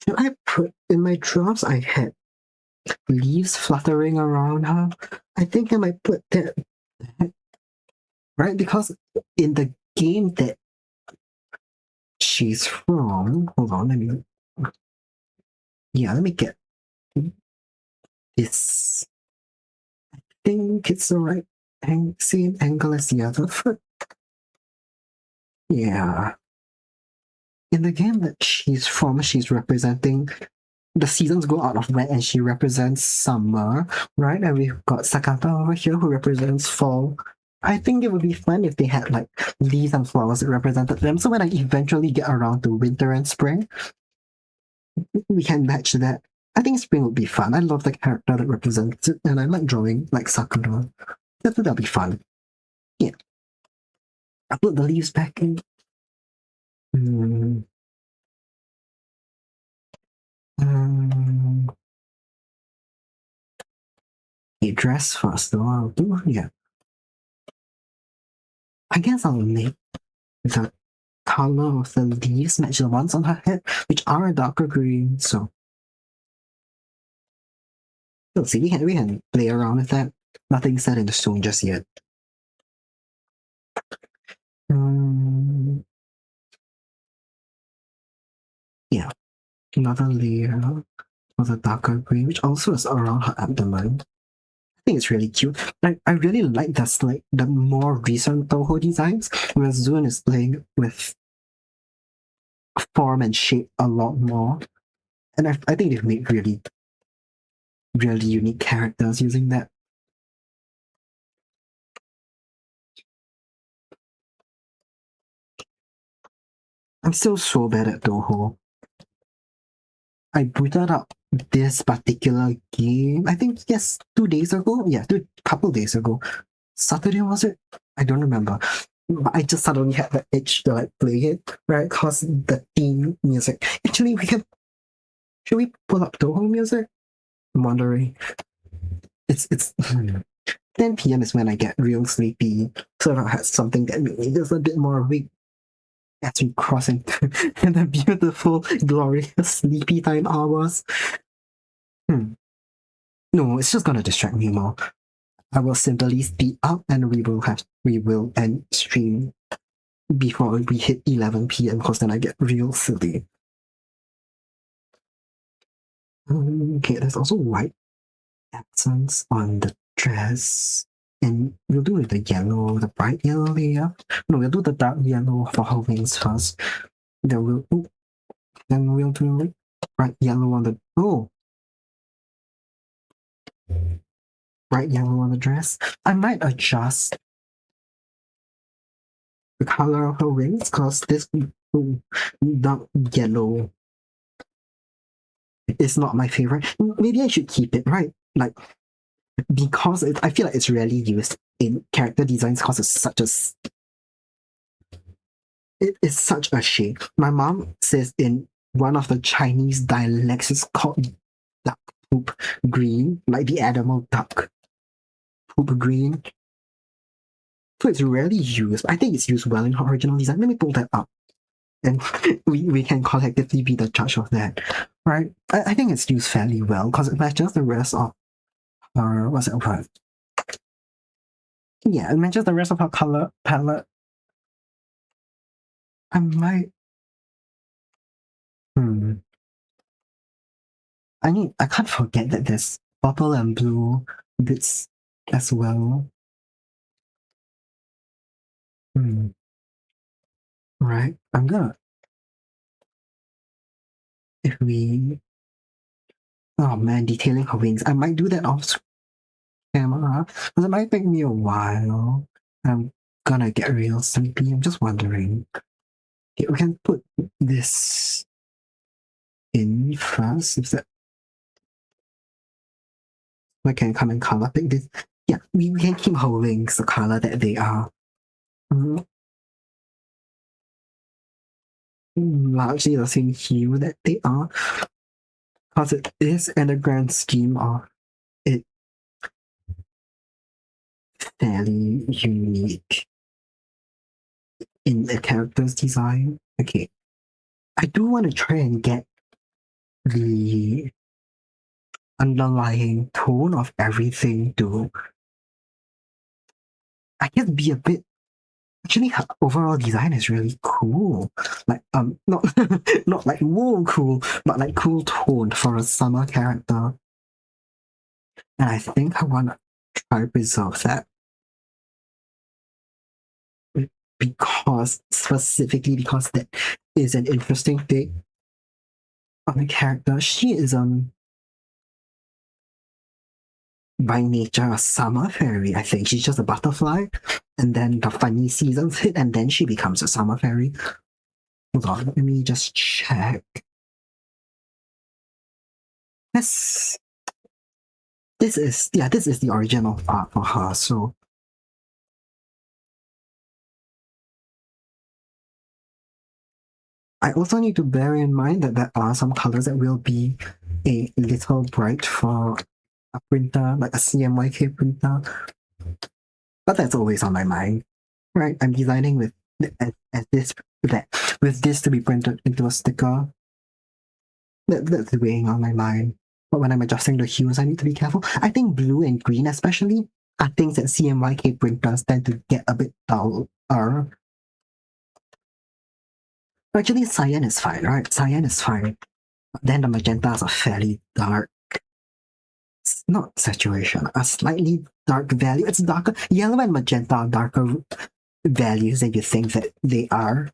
should I put in my drafts? I had leaves fluttering around her. I think I might put that, right, because in the game that she's from, hold on, let me get this. I think it's the right same angle as the other foot. Yeah. In the game that she's from, she's representing the seasons go out of red and she represents summer, right? And we've got Sakata over here who represents fall. I think it would be fun if they had like leaves and flowers that represented them. So when I eventually get around to winter and spring, we can match that. I think spring would be fun. I love the character that represents it, and I like drawing like Sakura. That'll be fun. Yeah. I put the leaves back in. Mm, um, a dress first, though. I'll do, yeah. I guess I'll make the color of the leaves match the ones on her head, which are a darker green. So we'll see. We can play around with that. Nothing set in stone just yet. Um, yeah, another layer of the darker green, which also is around her abdomen. I think it's really cute. Like I really like the more recent Toho designs where Zune is playing with form and shape a lot more. And I think they've made really, really unique characters using that. I'm still so bad at Toho. I booted up this particular game, I think, yes, 2 days ago. Yeah, couple days ago. Saturday, was it? I don't remember. But I just suddenly had the itch to like play it, right? Because the theme music. Actually, should we pull up Toho music? I'm wondering. It's 10 p.m. is when I get real sleepy. So I had something that made me just a bit more awake as we cross into the beautiful, glorious sleepy time hours. Hmm. No, it's just gonna distract me more. I will simply speed up and we will end stream before we hit 11 p.m. because then I get real silly. Okay, there's also white accents on the dress. And we'll do the yellow, the bright yellow layer. No, we'll do the dark yellow for her wings first. Then we'll do bright yellow on the bright yellow on the dress. I might adjust the color of her wings because this dark yellow is not my favorite. Maybe I should keep it, right? Like because I feel like it's rarely used in character designs because it is such a shame. My mom says in one of the Chinese dialects it's called duck poop green, like the animal duck poop green. So it's rarely used. I think it's used well in her original design. Let me pull that up. And we can collectively be the judge of that. Right? I think it's used fairly well because it matches the rest of her what's it called? Yeah, it matches the rest of her color palette. I might hmm. I can't forget that there's purple and blue bits as well. Hmm. Right. I'm gonna if we oh man, detailing her wings. I might do that off camera because it might take me a while. I'm gonna get real sleepy. I'm just wondering. Okay, we can put this in first. If that we can come and color pick this. Yeah, we can keep her wings the color that they are. Mm, largely the same hue that they are. Because it is in the grand scheme of it fairly unique in the character's design. Okay. I do want to try and get the underlying tone of everything to I guess be a bit actually her overall design is really cool. Like not not like whoa cool, but like cool tone for a summer character. And I think I wanna try to preserve that. specifically because that is an interesting thing on the character. She is by nature a summer fairy, I think. She's just a butterfly. And then the funny seasons hit, and then she becomes a summer fairy. Hold on, let me just check. This this is the original art for her, so I also need to bear in mind that there are some colors that will be a little bright for a printer, like a CMYK printer. But that's always on my mind, right? I'm designing with as this that with this to be printed into a sticker. That's weighing on my mind. But when I'm adjusting the hues, I need to be careful. I think blue and green, especially, are things that CMYK printers tend to get a bit dull. Actually, cyan is fine, right? Cyan is fine. But then the magentas are fairly dark. It's not saturation, a slightly dark value. It's darker. Yellow and magenta are darker values than you think that they are.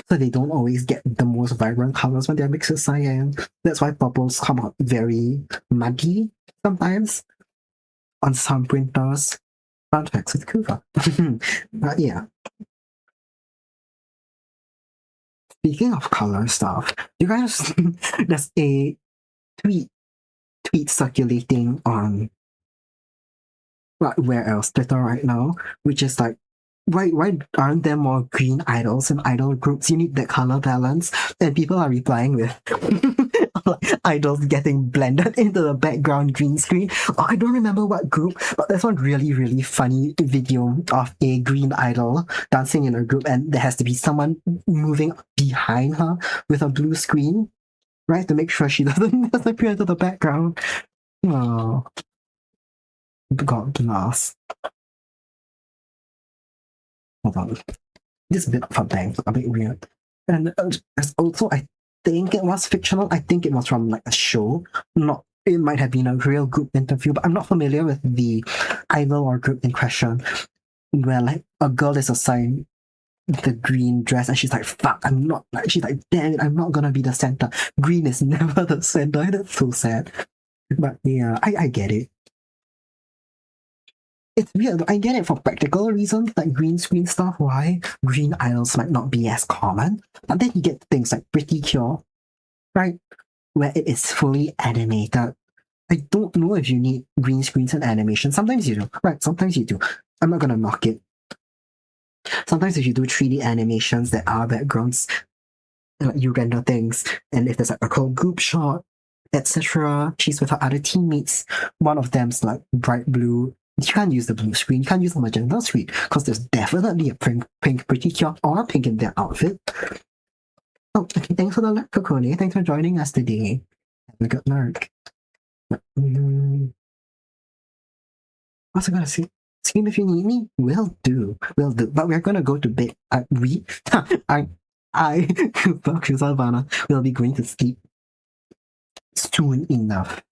So they don't always get the most vibrant colors when they're mixed with cyan. That's why purples come out very muddy sometimes on some printers. Fun facts with Kuva. But yeah. Speaking of color stuff, you guys, there's a tweet circulating on where else Twitter right now, which is like, why aren't there more green idols and idol groups? You need that color balance, and people are replying with idols getting blended into the background green screen. Oh, I don't remember what group, but there's one really funny video of a green idol dancing in a group, and there has to be someone moving behind her with a blue screen, right, to make sure she doesn't disappear into the background. Oh, God bless. Hold on. This bit of a bit weird. And there's also, I think it was fictional. I think it was from like a show. Not, it might have been a real group interview, but I'm not familiar with the idol or group in question. Where like a girl is assigned the green dress and she's like, fuck, I'm not like, she's like, damn it, I'm not gonna be the center. Green is never the center. That's so sad. But yeah, I get it. It's weird. I get it for practical reasons, like green screen stuff, why green idols might not be as common. But then you get things like Pretty Cure, right? Where it is fully animated. I don't know if you need green screens and animation. Sometimes you do, right? Sometimes you do. I'm not gonna knock it. Sometimes if you do 3D animations that are backgrounds, like you render things, and if there's like a cool group shot, etc., she's with her other teammates, one of them's like bright blue. You can't use the blue screen, you can't use the magenta screen, because there's definitely a pink pretty cure or pink in their outfit. Oh, okay, thanks for the lurk, Kokone. Thanks for joining us today. Have a good lurk. What's I gonna say? Scream if you need me? Will do. Will do. But we're gonna go to bed. I, Savannah, will be going to sleep soon enough.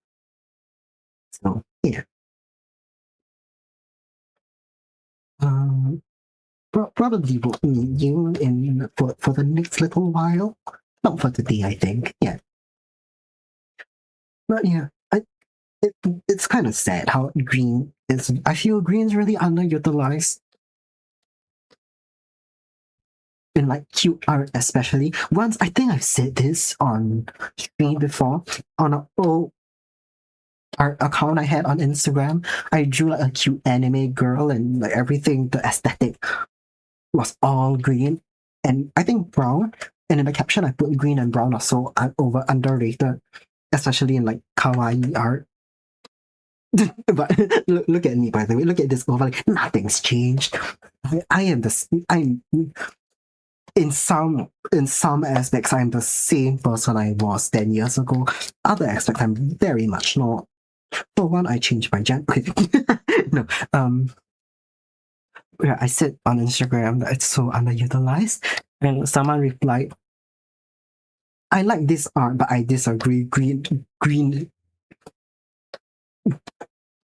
So, yeah. Probably will meet you in for the next little while. Not for today, I think. Yeah. But yeah, it's kind of sad how green is. I feel green's really underutilized in like cute art, especially. Once I think I've said this on stream before on an old art account I had on Instagram. I drew like a cute anime girl and like everything. The aesthetic was all green, and I think brown. And in the caption, I put green and brown are so underrated, especially in like kawaii art. But look at me, by the way. Look at this overlay. Nothing's changed. I am I'm in some aspects I'm the same person I was 10 years ago. Other aspects I'm very much not. For one, I changed my gender. No, yeah, I said on Instagram that it's so underutilized, and someone replied, "I like this art, but I disagree. Green.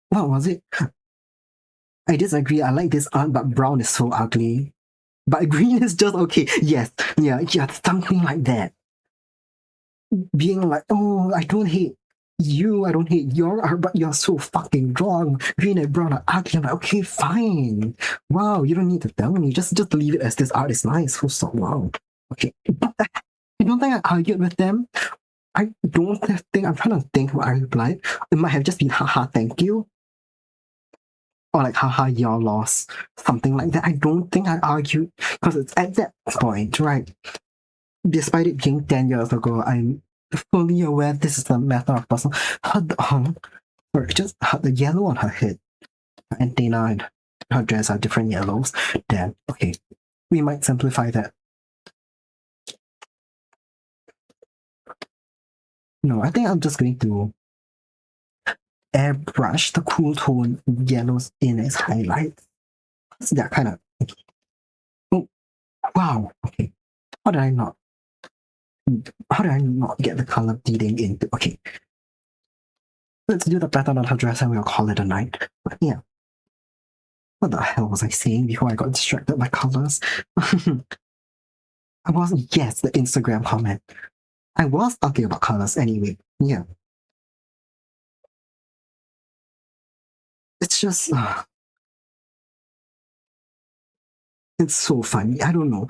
What was it? I disagree. I like this art, but brown is so ugly." But green is just okay. Yes, yeah, something like that. Being like, oh, I don't hate you, I don't hate your art, but you're so fucking wrong. Green and brown are ugly. I'm like, okay, fine. Wow, you don't need to tell me. Just leave it as this art is nice. Full stop. Wow. Okay. But I don't think I argued with them. I don't think I'm trying to think what I replied. It might have just been haha, thank you. Or like haha, you're lost. Something like that. I don't think I argued because it's at that point, right? Despite it being 10 years ago, I'm fully aware this is a matter of personal. Or just the yellow on her head, her antenna, and her dress are different yellows. Then, okay, we might simplify that. No, I think I'm just going to airbrush the cool tone yellows in as highlights. So they're kind of. Oh, wow. Okay. How did I not? How did I not get the color bleeding into? Okay. Let's do the pattern on her dress and we'll call it a night. But yeah. What the hell was I saying before I got distracted by colors? I was, yes, the Instagram comment. I was talking about colors anyway. Yeah. It's just, it's so funny. I don't know.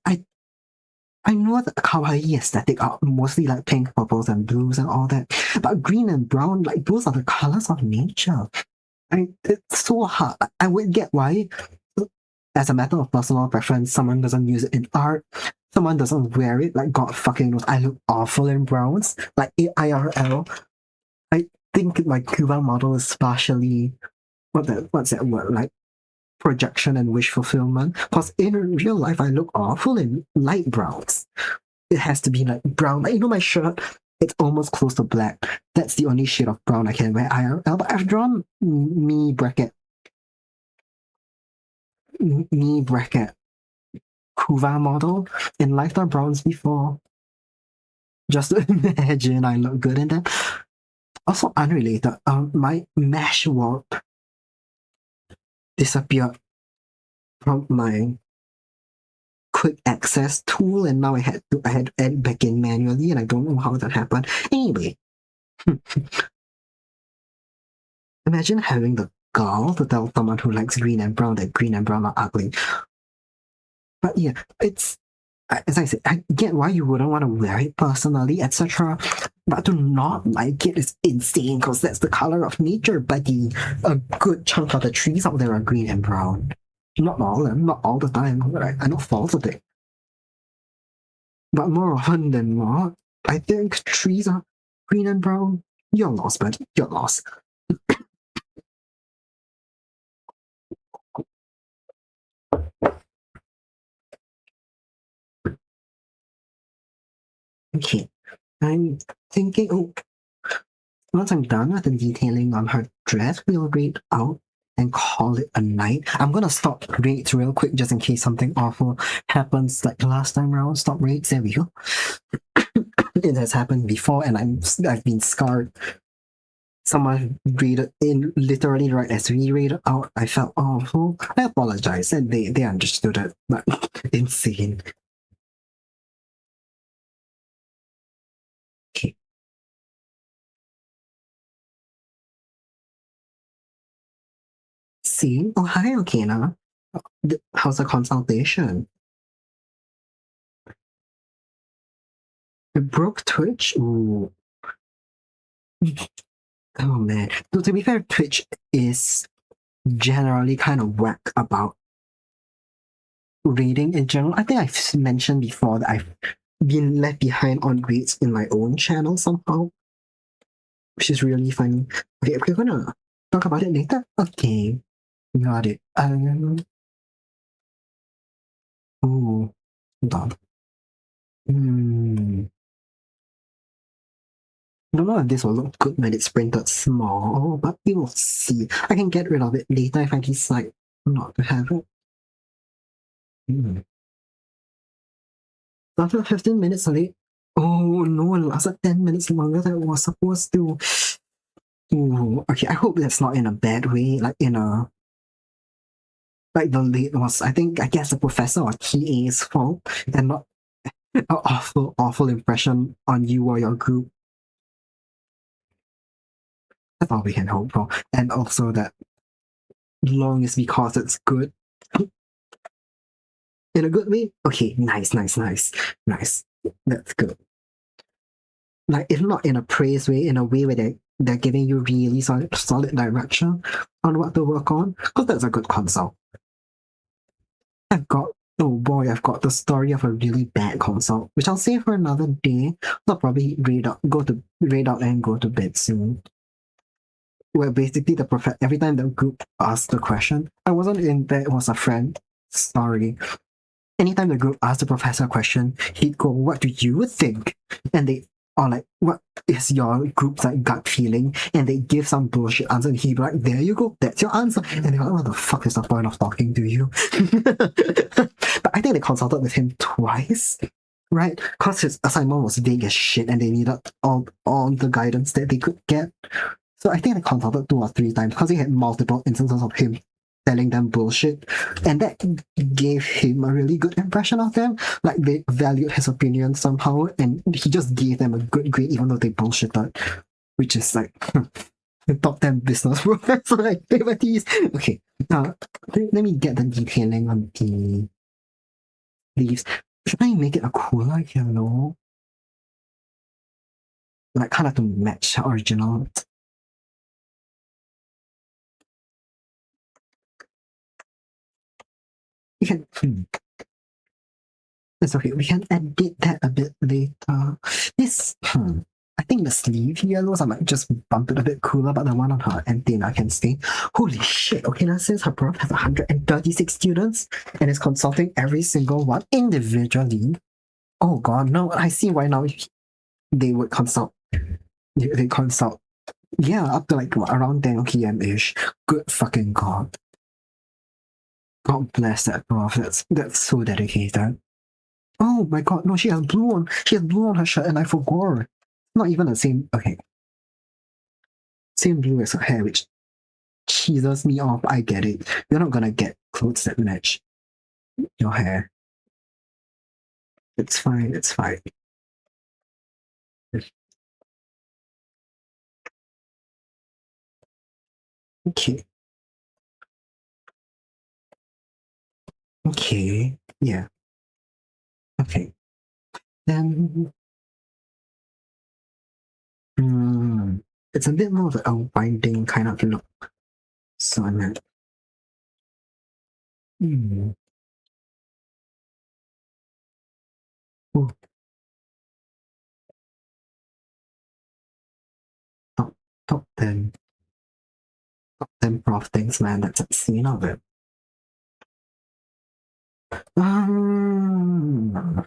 I know that kawaii aesthetic are mostly like pink, purples, and blues and all that. But green and brown, like those are the colors of nature. It's so hard. I would get why, as a matter of personal preference, someone doesn't use it in art. Someone doesn't wear it. Like God fucking knows, I look awful in browns. Like IRL. I think my Cuba model is partially what's that word, like projection and wish fulfillment. Because in real life, I look awful in light browns. It has to be like brown. Like, you know, my shirt, it's almost close to black. That's the only shade of brown I can wear IRL. But I've drawn me bracket Kuva model in lighter browns before. Just to imagine I look good in them. Also unrelated, my mesh warp disappeared from my quick access tool, and now I had to add it back in manually, and I don't know how that happened. Anyway, imagine having the gall to tell someone who likes green and brown that green and brown are ugly. But yeah, it's as I said, I get why you wouldn't want to wear it personally, etc. But to not like it is insane because that's the color of nature, buddy. A good chunk of the trees out there are green and brown. Not all of them, not all the time. I know faults of it. But more often than not, I think trees are green and brown. You're lost, buddy. You're lost. Okay. I'm thinking, oh, once I'm done with the detailing on her dress, we'll rate out and call it a night. I'm gonna stop rates real quick just in case something awful happens like the last time around. Stop rates, there we go. It has happened before and I've been scarred. Someone rated in literally right as we rated out. I felt awful. I apologize and they understood it, but insane. Okay. See? Oh, hi, Okina. How's the consultation? It broke Twitch? Ooh. Oh man. So to be fair, Twitch is generally kind of whack about rating in general. I think I've mentioned before that I've been left behind on rates in my own channel somehow, which is really funny. Okay, we're gonna talk about it later. Okay, got it. Oh, hold on. I don't know if this will look good when it's printed small, but we will see. I can get rid of it later if I decide not to have it. After 15 minutes late. Oh no, it lasted 10 minutes longer than it was supposed to. Ooh, okay, I hope that's not in a bad way, like in a like the late was, I guess the professor or TA's fault and not an awful impression on you or your group. That's all we can hope for. And also that long is because it's good. In a good way? Okay, nice. That's good. Like, if not in a praise way, in a way where they're giving you really solid direction on what to work on, because that's a good consult. Oh boy, I've got the story of a really bad consult, which I'll save for another day. I'll probably read out and go to bed soon. Where basically every time the group asked the question, I wasn't in there, it was a friend. Sorry. Anytime the group asked the professor a question, he'd go, "What do you think?" And they are like, "What is your group's like gut feeling?" And they give some bullshit answer, and he'd be like, "There you go, that's your answer." And they're like, "What the fuck is the point of talking to you?" But I think they consulted with him twice, right? Because his assignment was vague as shit, and they needed all the guidance that they could get. So I think they consulted 2 or 3 times because they had multiple instances of him telling them bullshit, and that gave him a really good impression of them. Like, they valued his opinion somehow, and he just gave them a good grade even though they bullshitted, which is like the top 10 business professor activities. Okay, let me get the detailing on the leaves. Should I make it a cooler yellow? Like, kind of to match the original. You can. It's okay. We can edit that a bit later. This, I think the sleeve yellows, I might just bump it a bit cooler, but the one on her antenna can stay. Holy shit. Okay, now since her prof has 136 students and is consulting every single one individually. Oh god, no, I see why now they would consult. They consult. Yeah, up to like around 10 p.m.-ish. Good fucking god. God bless that prof. That's so dedicated. Oh my god, no, she has blue on. She has blue on her shirt, and I forgot. Not even the same. Okay, same blue as her hair, which cheeses me off. I get it. You're not gonna get clothes that match your hair. It's fine. It's fine. Okay. Okay. Yeah. Okay. Then. It's a bit more of a winding kind of look. So I'm at. Hmm. Oh, top, top 10. Top 10 prof things, man. That's a scene of it. Um,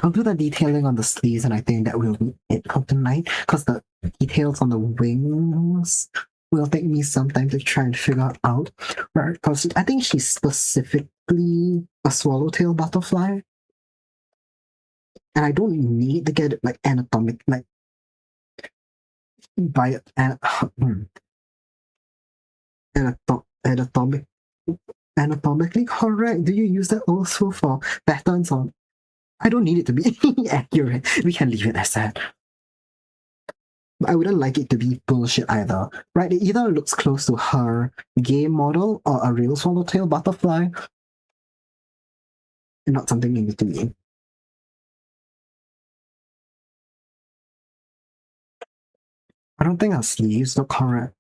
I'll do the detailing on the sleeves, and I think that will be it for tonight. Because the details on the wings will take me some time to try and figure out. Right? Because I think she's specifically a swallowtail butterfly, and I don't need to get it like anatomic, like by anatomic anatomically correct. Do you use that also for patterns on? I don't need it to be accurate. We can leave it as that. I wouldn't like it to be bullshit either, right? It either looks close to her game model or a real swallowtail butterfly, and not something in between. I don't think her sleeves look correct.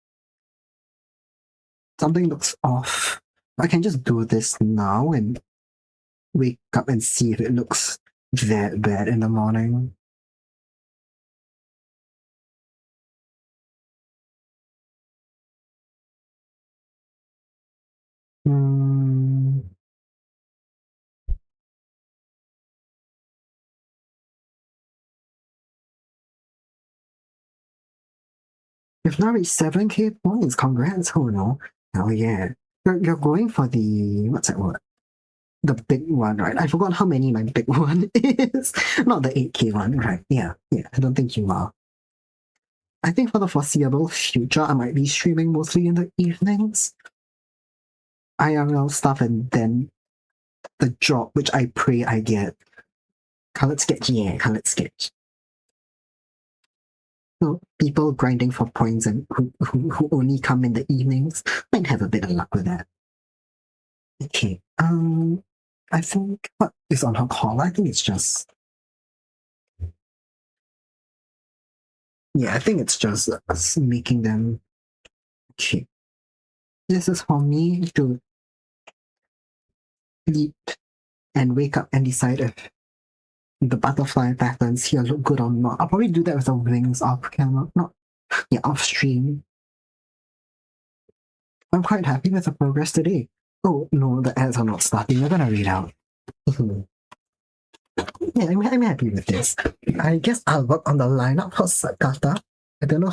Something looks off. I can just do this now and wake up and see if it looks that bad in the morning. Hmm. You've now reached 7K points. Congrats, Hono. Hell yeah. You're going for the, what's that word? The big one, right? I forgot how many my big one is. Not the 8K one, right? Yeah. I don't think you are. I think for the foreseeable future, I might be streaming mostly in the evenings. IRL stuff and then the job which I pray I get. Colored sketch, yeah, colored sketch. So people grinding for points and who only come in the evenings might have a bit of luck with that. Okay. I think what is on her call? I think it's just I think it's just us making them okay. This is for me to sleep and wake up and decide if the butterfly patterns here look good or not. I'll probably do that with the wings off camera, not off stream. I'm quite happy with the progress today. Oh no, the ads are not starting. We're gonna read out. Yeah, I'm happy with this. I guess I'll work on the lineup for Sakata. I don't know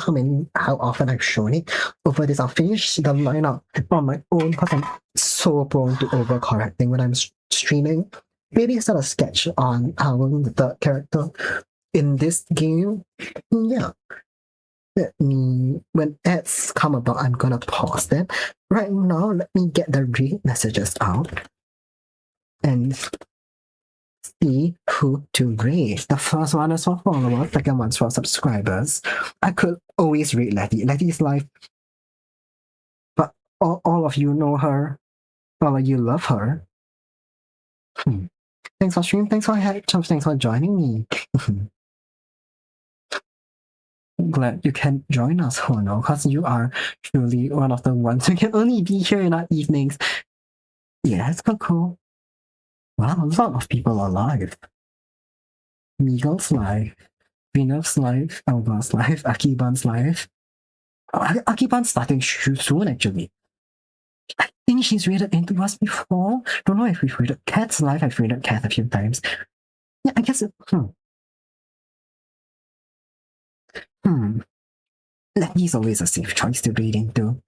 how often I've shown it. Over this, I'll finish the lineup on my own because I'm so prone to overcorrecting when I'm streaming. Maybe start a sketch on Owl, the third character in this game. Yeah. When ads come about, I'm gonna pause them. Right now, let me get the read messages out and see who to rate. The first one is for followers, second one's for subscribers. I could always rate Letty. Letty's life, but all of you know her. All of you love her. Thanks for stream. Thanks for joining me. Glad you can join us, Hono, because you are truly one of the ones who can only be here in our evenings. Yeah, it's cool. Wow, a lot of people are live. Meagle's live, Venus's live, Elba's live, Akiban's live. Akiban's starting soon, actually. I think she's rated into us before. Don't know if we've rated Cat's live. I've rated Cat a few times. Yeah, I guess. Letty's always a safe choice to read into.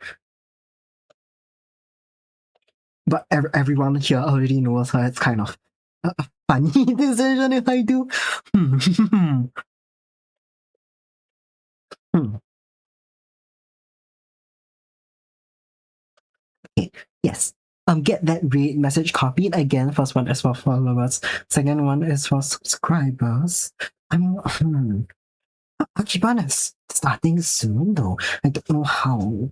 But everyone here already knows her. It's kind of a funny decision if I do. Okay, yes. Get that read message copied again. First one is for followers. Second one is for subscribers. Akiban is starting soon though. I don't know how.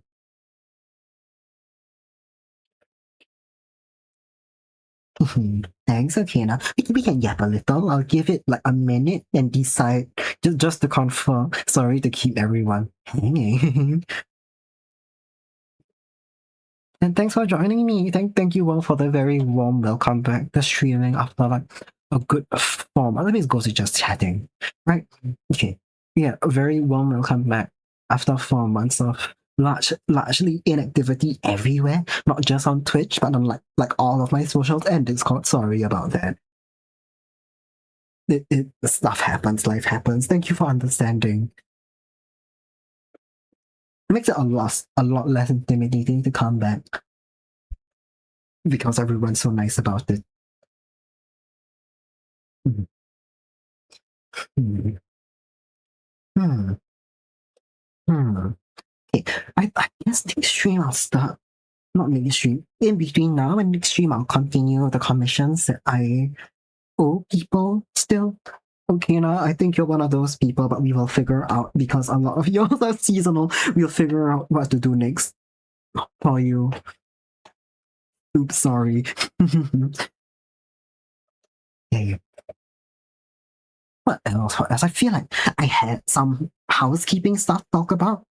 Thanks, okay now. We can yap a little. I'll give it like a minute and decide just to confirm. Sorry to keep everyone hanging. And thanks for joining me. Thank you all for the very warm welcome back to streaming after like a good form. Otherwise, it goes to just chatting, right? Okay, yeah, a very warm welcome back after 4 months of largely inactivity everywhere, not just on Twitch, but on like all of my socials and Discord. Sorry about that. Stuff happens, life happens. Thank you for understanding. It makes it a lot less intimidating to come back because everyone's so nice about it. Okay, I guess next stream I'll start. Not next stream. In between now and next stream, I'll continue the commissions that I owe people still. Okay, now I think you're one of those people, but we will figure out because a lot of yours are seasonal. We'll figure out what to do next for you. Oops, sorry. Okay. What else? What else? I feel like I had some housekeeping stuff to talk about,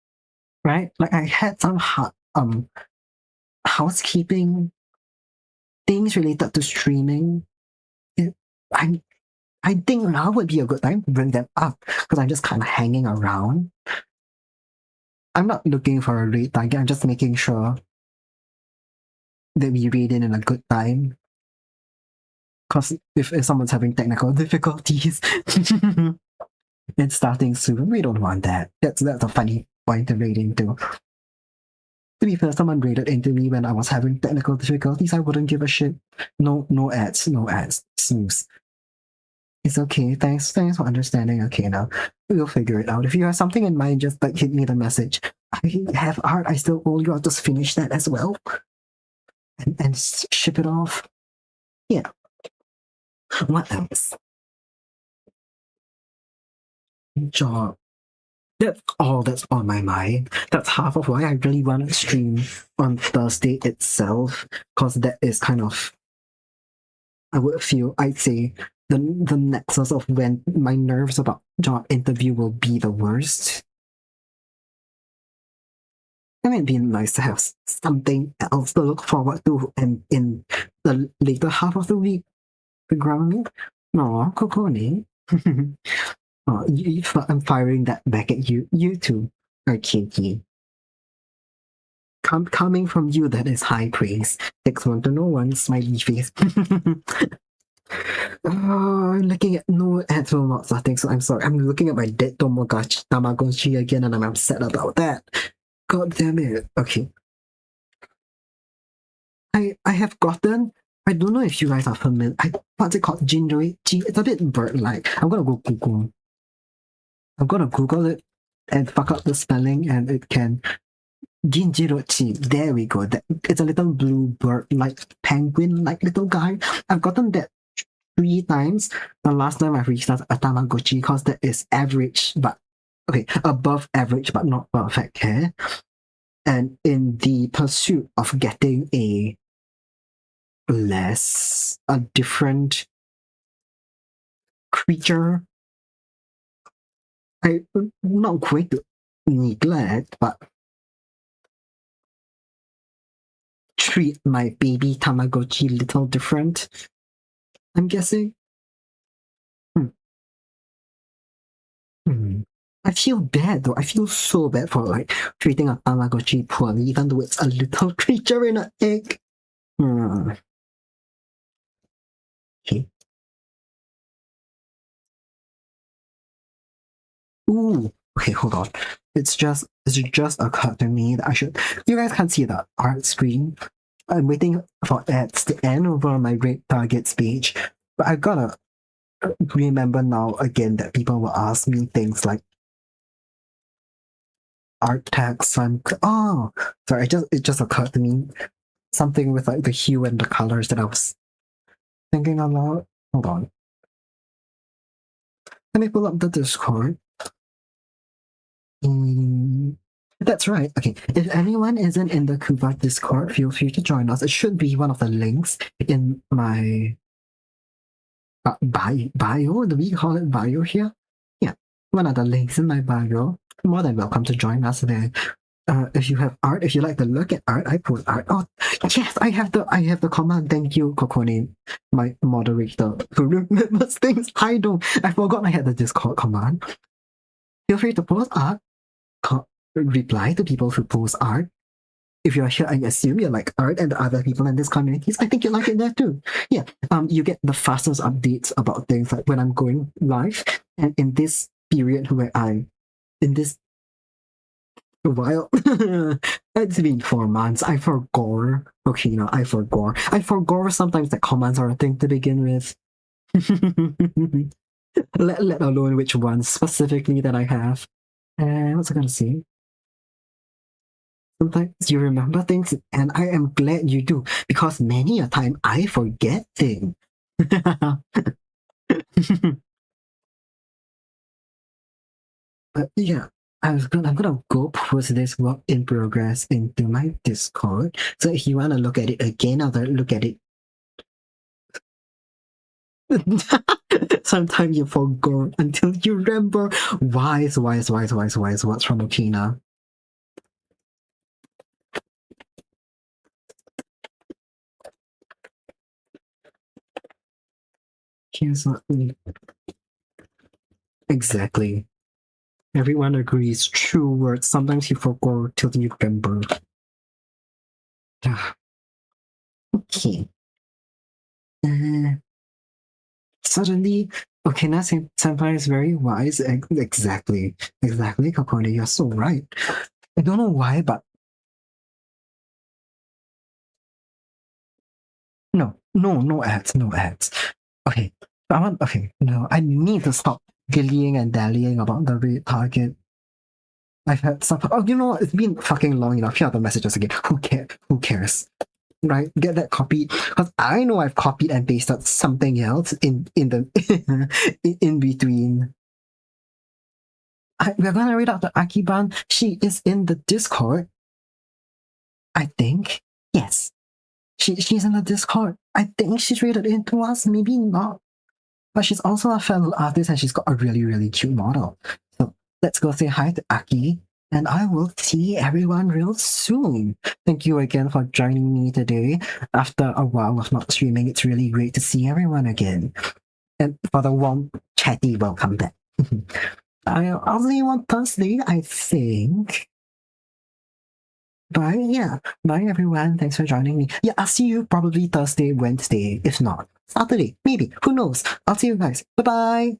right? Like I had some housekeeping things related to streaming. I think now would be a good time to bring them up because I'm just kind of hanging around. I'm not looking for a raid target. I'm just making sure that we raid in a good time. Because if someone's having technical difficulties and starting soon, we don't want that. That's a funny point to raid into. To be fair, someone raided into me when I was having technical difficulties. I wouldn't give a shit. No ads. Smooth. It's okay. Thanks for understanding. Okay, now we'll figure it out. If you have something in mind, just like hit me the message. I have art I still owe you. I'll just finish that as well. and ship it off. Yeah. What else? Job. That's all that's on my mind. That's half of why I really want to stream on Thursday itself, because that is kind of, I'd say, the nexus of when my nerves about job interview will be the worst. I mean, it'd be nice to have something else to look forward to, and in the later half of the week, the grounding. No, Kokone. I'm firing that back at you. You too, Arcade. Coming from you, that is high praise. Takes one to know one, smiley face. I'm looking at no ads will not starting, so I'm sorry. I'm looking at my dead Tamagotchi again, and I'm upset about that. God damn it. Okay. I have gotten. I don't know if you guys are familiar. What's it called? Jinjoi? It's a bit bird-like. I'm gonna go Google. I'm gonna Google it and fuck up the spelling, and it can. Jinjirochi. There we go. It's a little blue bird, like penguin, like little guy. I've gotten that 3 times. The last time I've reached a Tamagotchi, because that is average, but okay, above average, but not perfect care. And in the pursuit of getting a different creature, I'm not going to neglect, but treat my baby Tamagotchi a little different, I'm guessing. I feel bad though. I feel so bad for like treating a Tamagotchi poorly, even though it's a little creature in an egg. Okay. Ooh. Okay, hold on. It's just occurred to me that I should. You guys can't see the art screen. I'm waiting for ads to end over my rate targets page, but I gotta remember now again that people will ask me things like art tags. So sorry. It just occurred to me something with like the hue and the colors that I was thinking about. Hold on. Let me pull up the Discord. That's right. Okay. If anyone isn't in the Kuba Discord, feel free to join us. It should be one of the links in my bio. Do we call it bio here? Yeah. One of the links in my bio. More than welcome to join us there. If you have art, if you like to look at art, I put art. Oh yes, I have the command. Thank you, Kokone, my moderator, who remembers things I don't. I forgot I had the Discord command. Feel free to post art. Reply to people who post art. If you're here, I assume you like art, and the other people in this communities, I think you like it there too. Yeah. You get the fastest updates about things like when I'm going live, and in this period where in this while it's been 4 months. I forgot. Okay, I forgot. I forgot sometimes that comments are a thing to begin with. let alone which ones specifically that I have. And what's I gonna say? Sometimes you remember things, and I am glad you do, because many a time I forget things. But yeah, I'm gonna go post this work in progress into my Discord. So if you wanna look at it again, I'll look at it. Sometimes you forgot until you remember. Wise, words from Okina. Here's what exactly. Everyone agrees. True words. Sometimes you forgot till you remember. Okay. Suddenly, Okina senpai is very wise. Exactly, Kakone. You're so right. I don't know why, but no ads. Okay, no, I need to stop dillying and dallying about the rate target. I've had some. Oh, you know what? It's been fucking long enough. Here are the messages again. Who cares? right? Get that copied because I know I've copied and pasted something else in the in between. We're gonna read out the Akiban. She is in the Discord, I think. Yes, she's in the Discord. I think she's rated into us. Maybe not, but she's also a fellow artist and she's got a really really cute model. So let's go say hi to Aki. And I will see everyone real soon. Thank you again for joining me today. After a while of not streaming, it's really great to see everyone again. And for the warm, chatty welcome back. I'll see you on Thursday, I think. Bye, yeah. Bye, everyone. Thanks for joining me. Yeah, I'll see you probably Thursday, Wednesday, if not Saturday, maybe. Who knows? I'll see you guys. Bye-bye.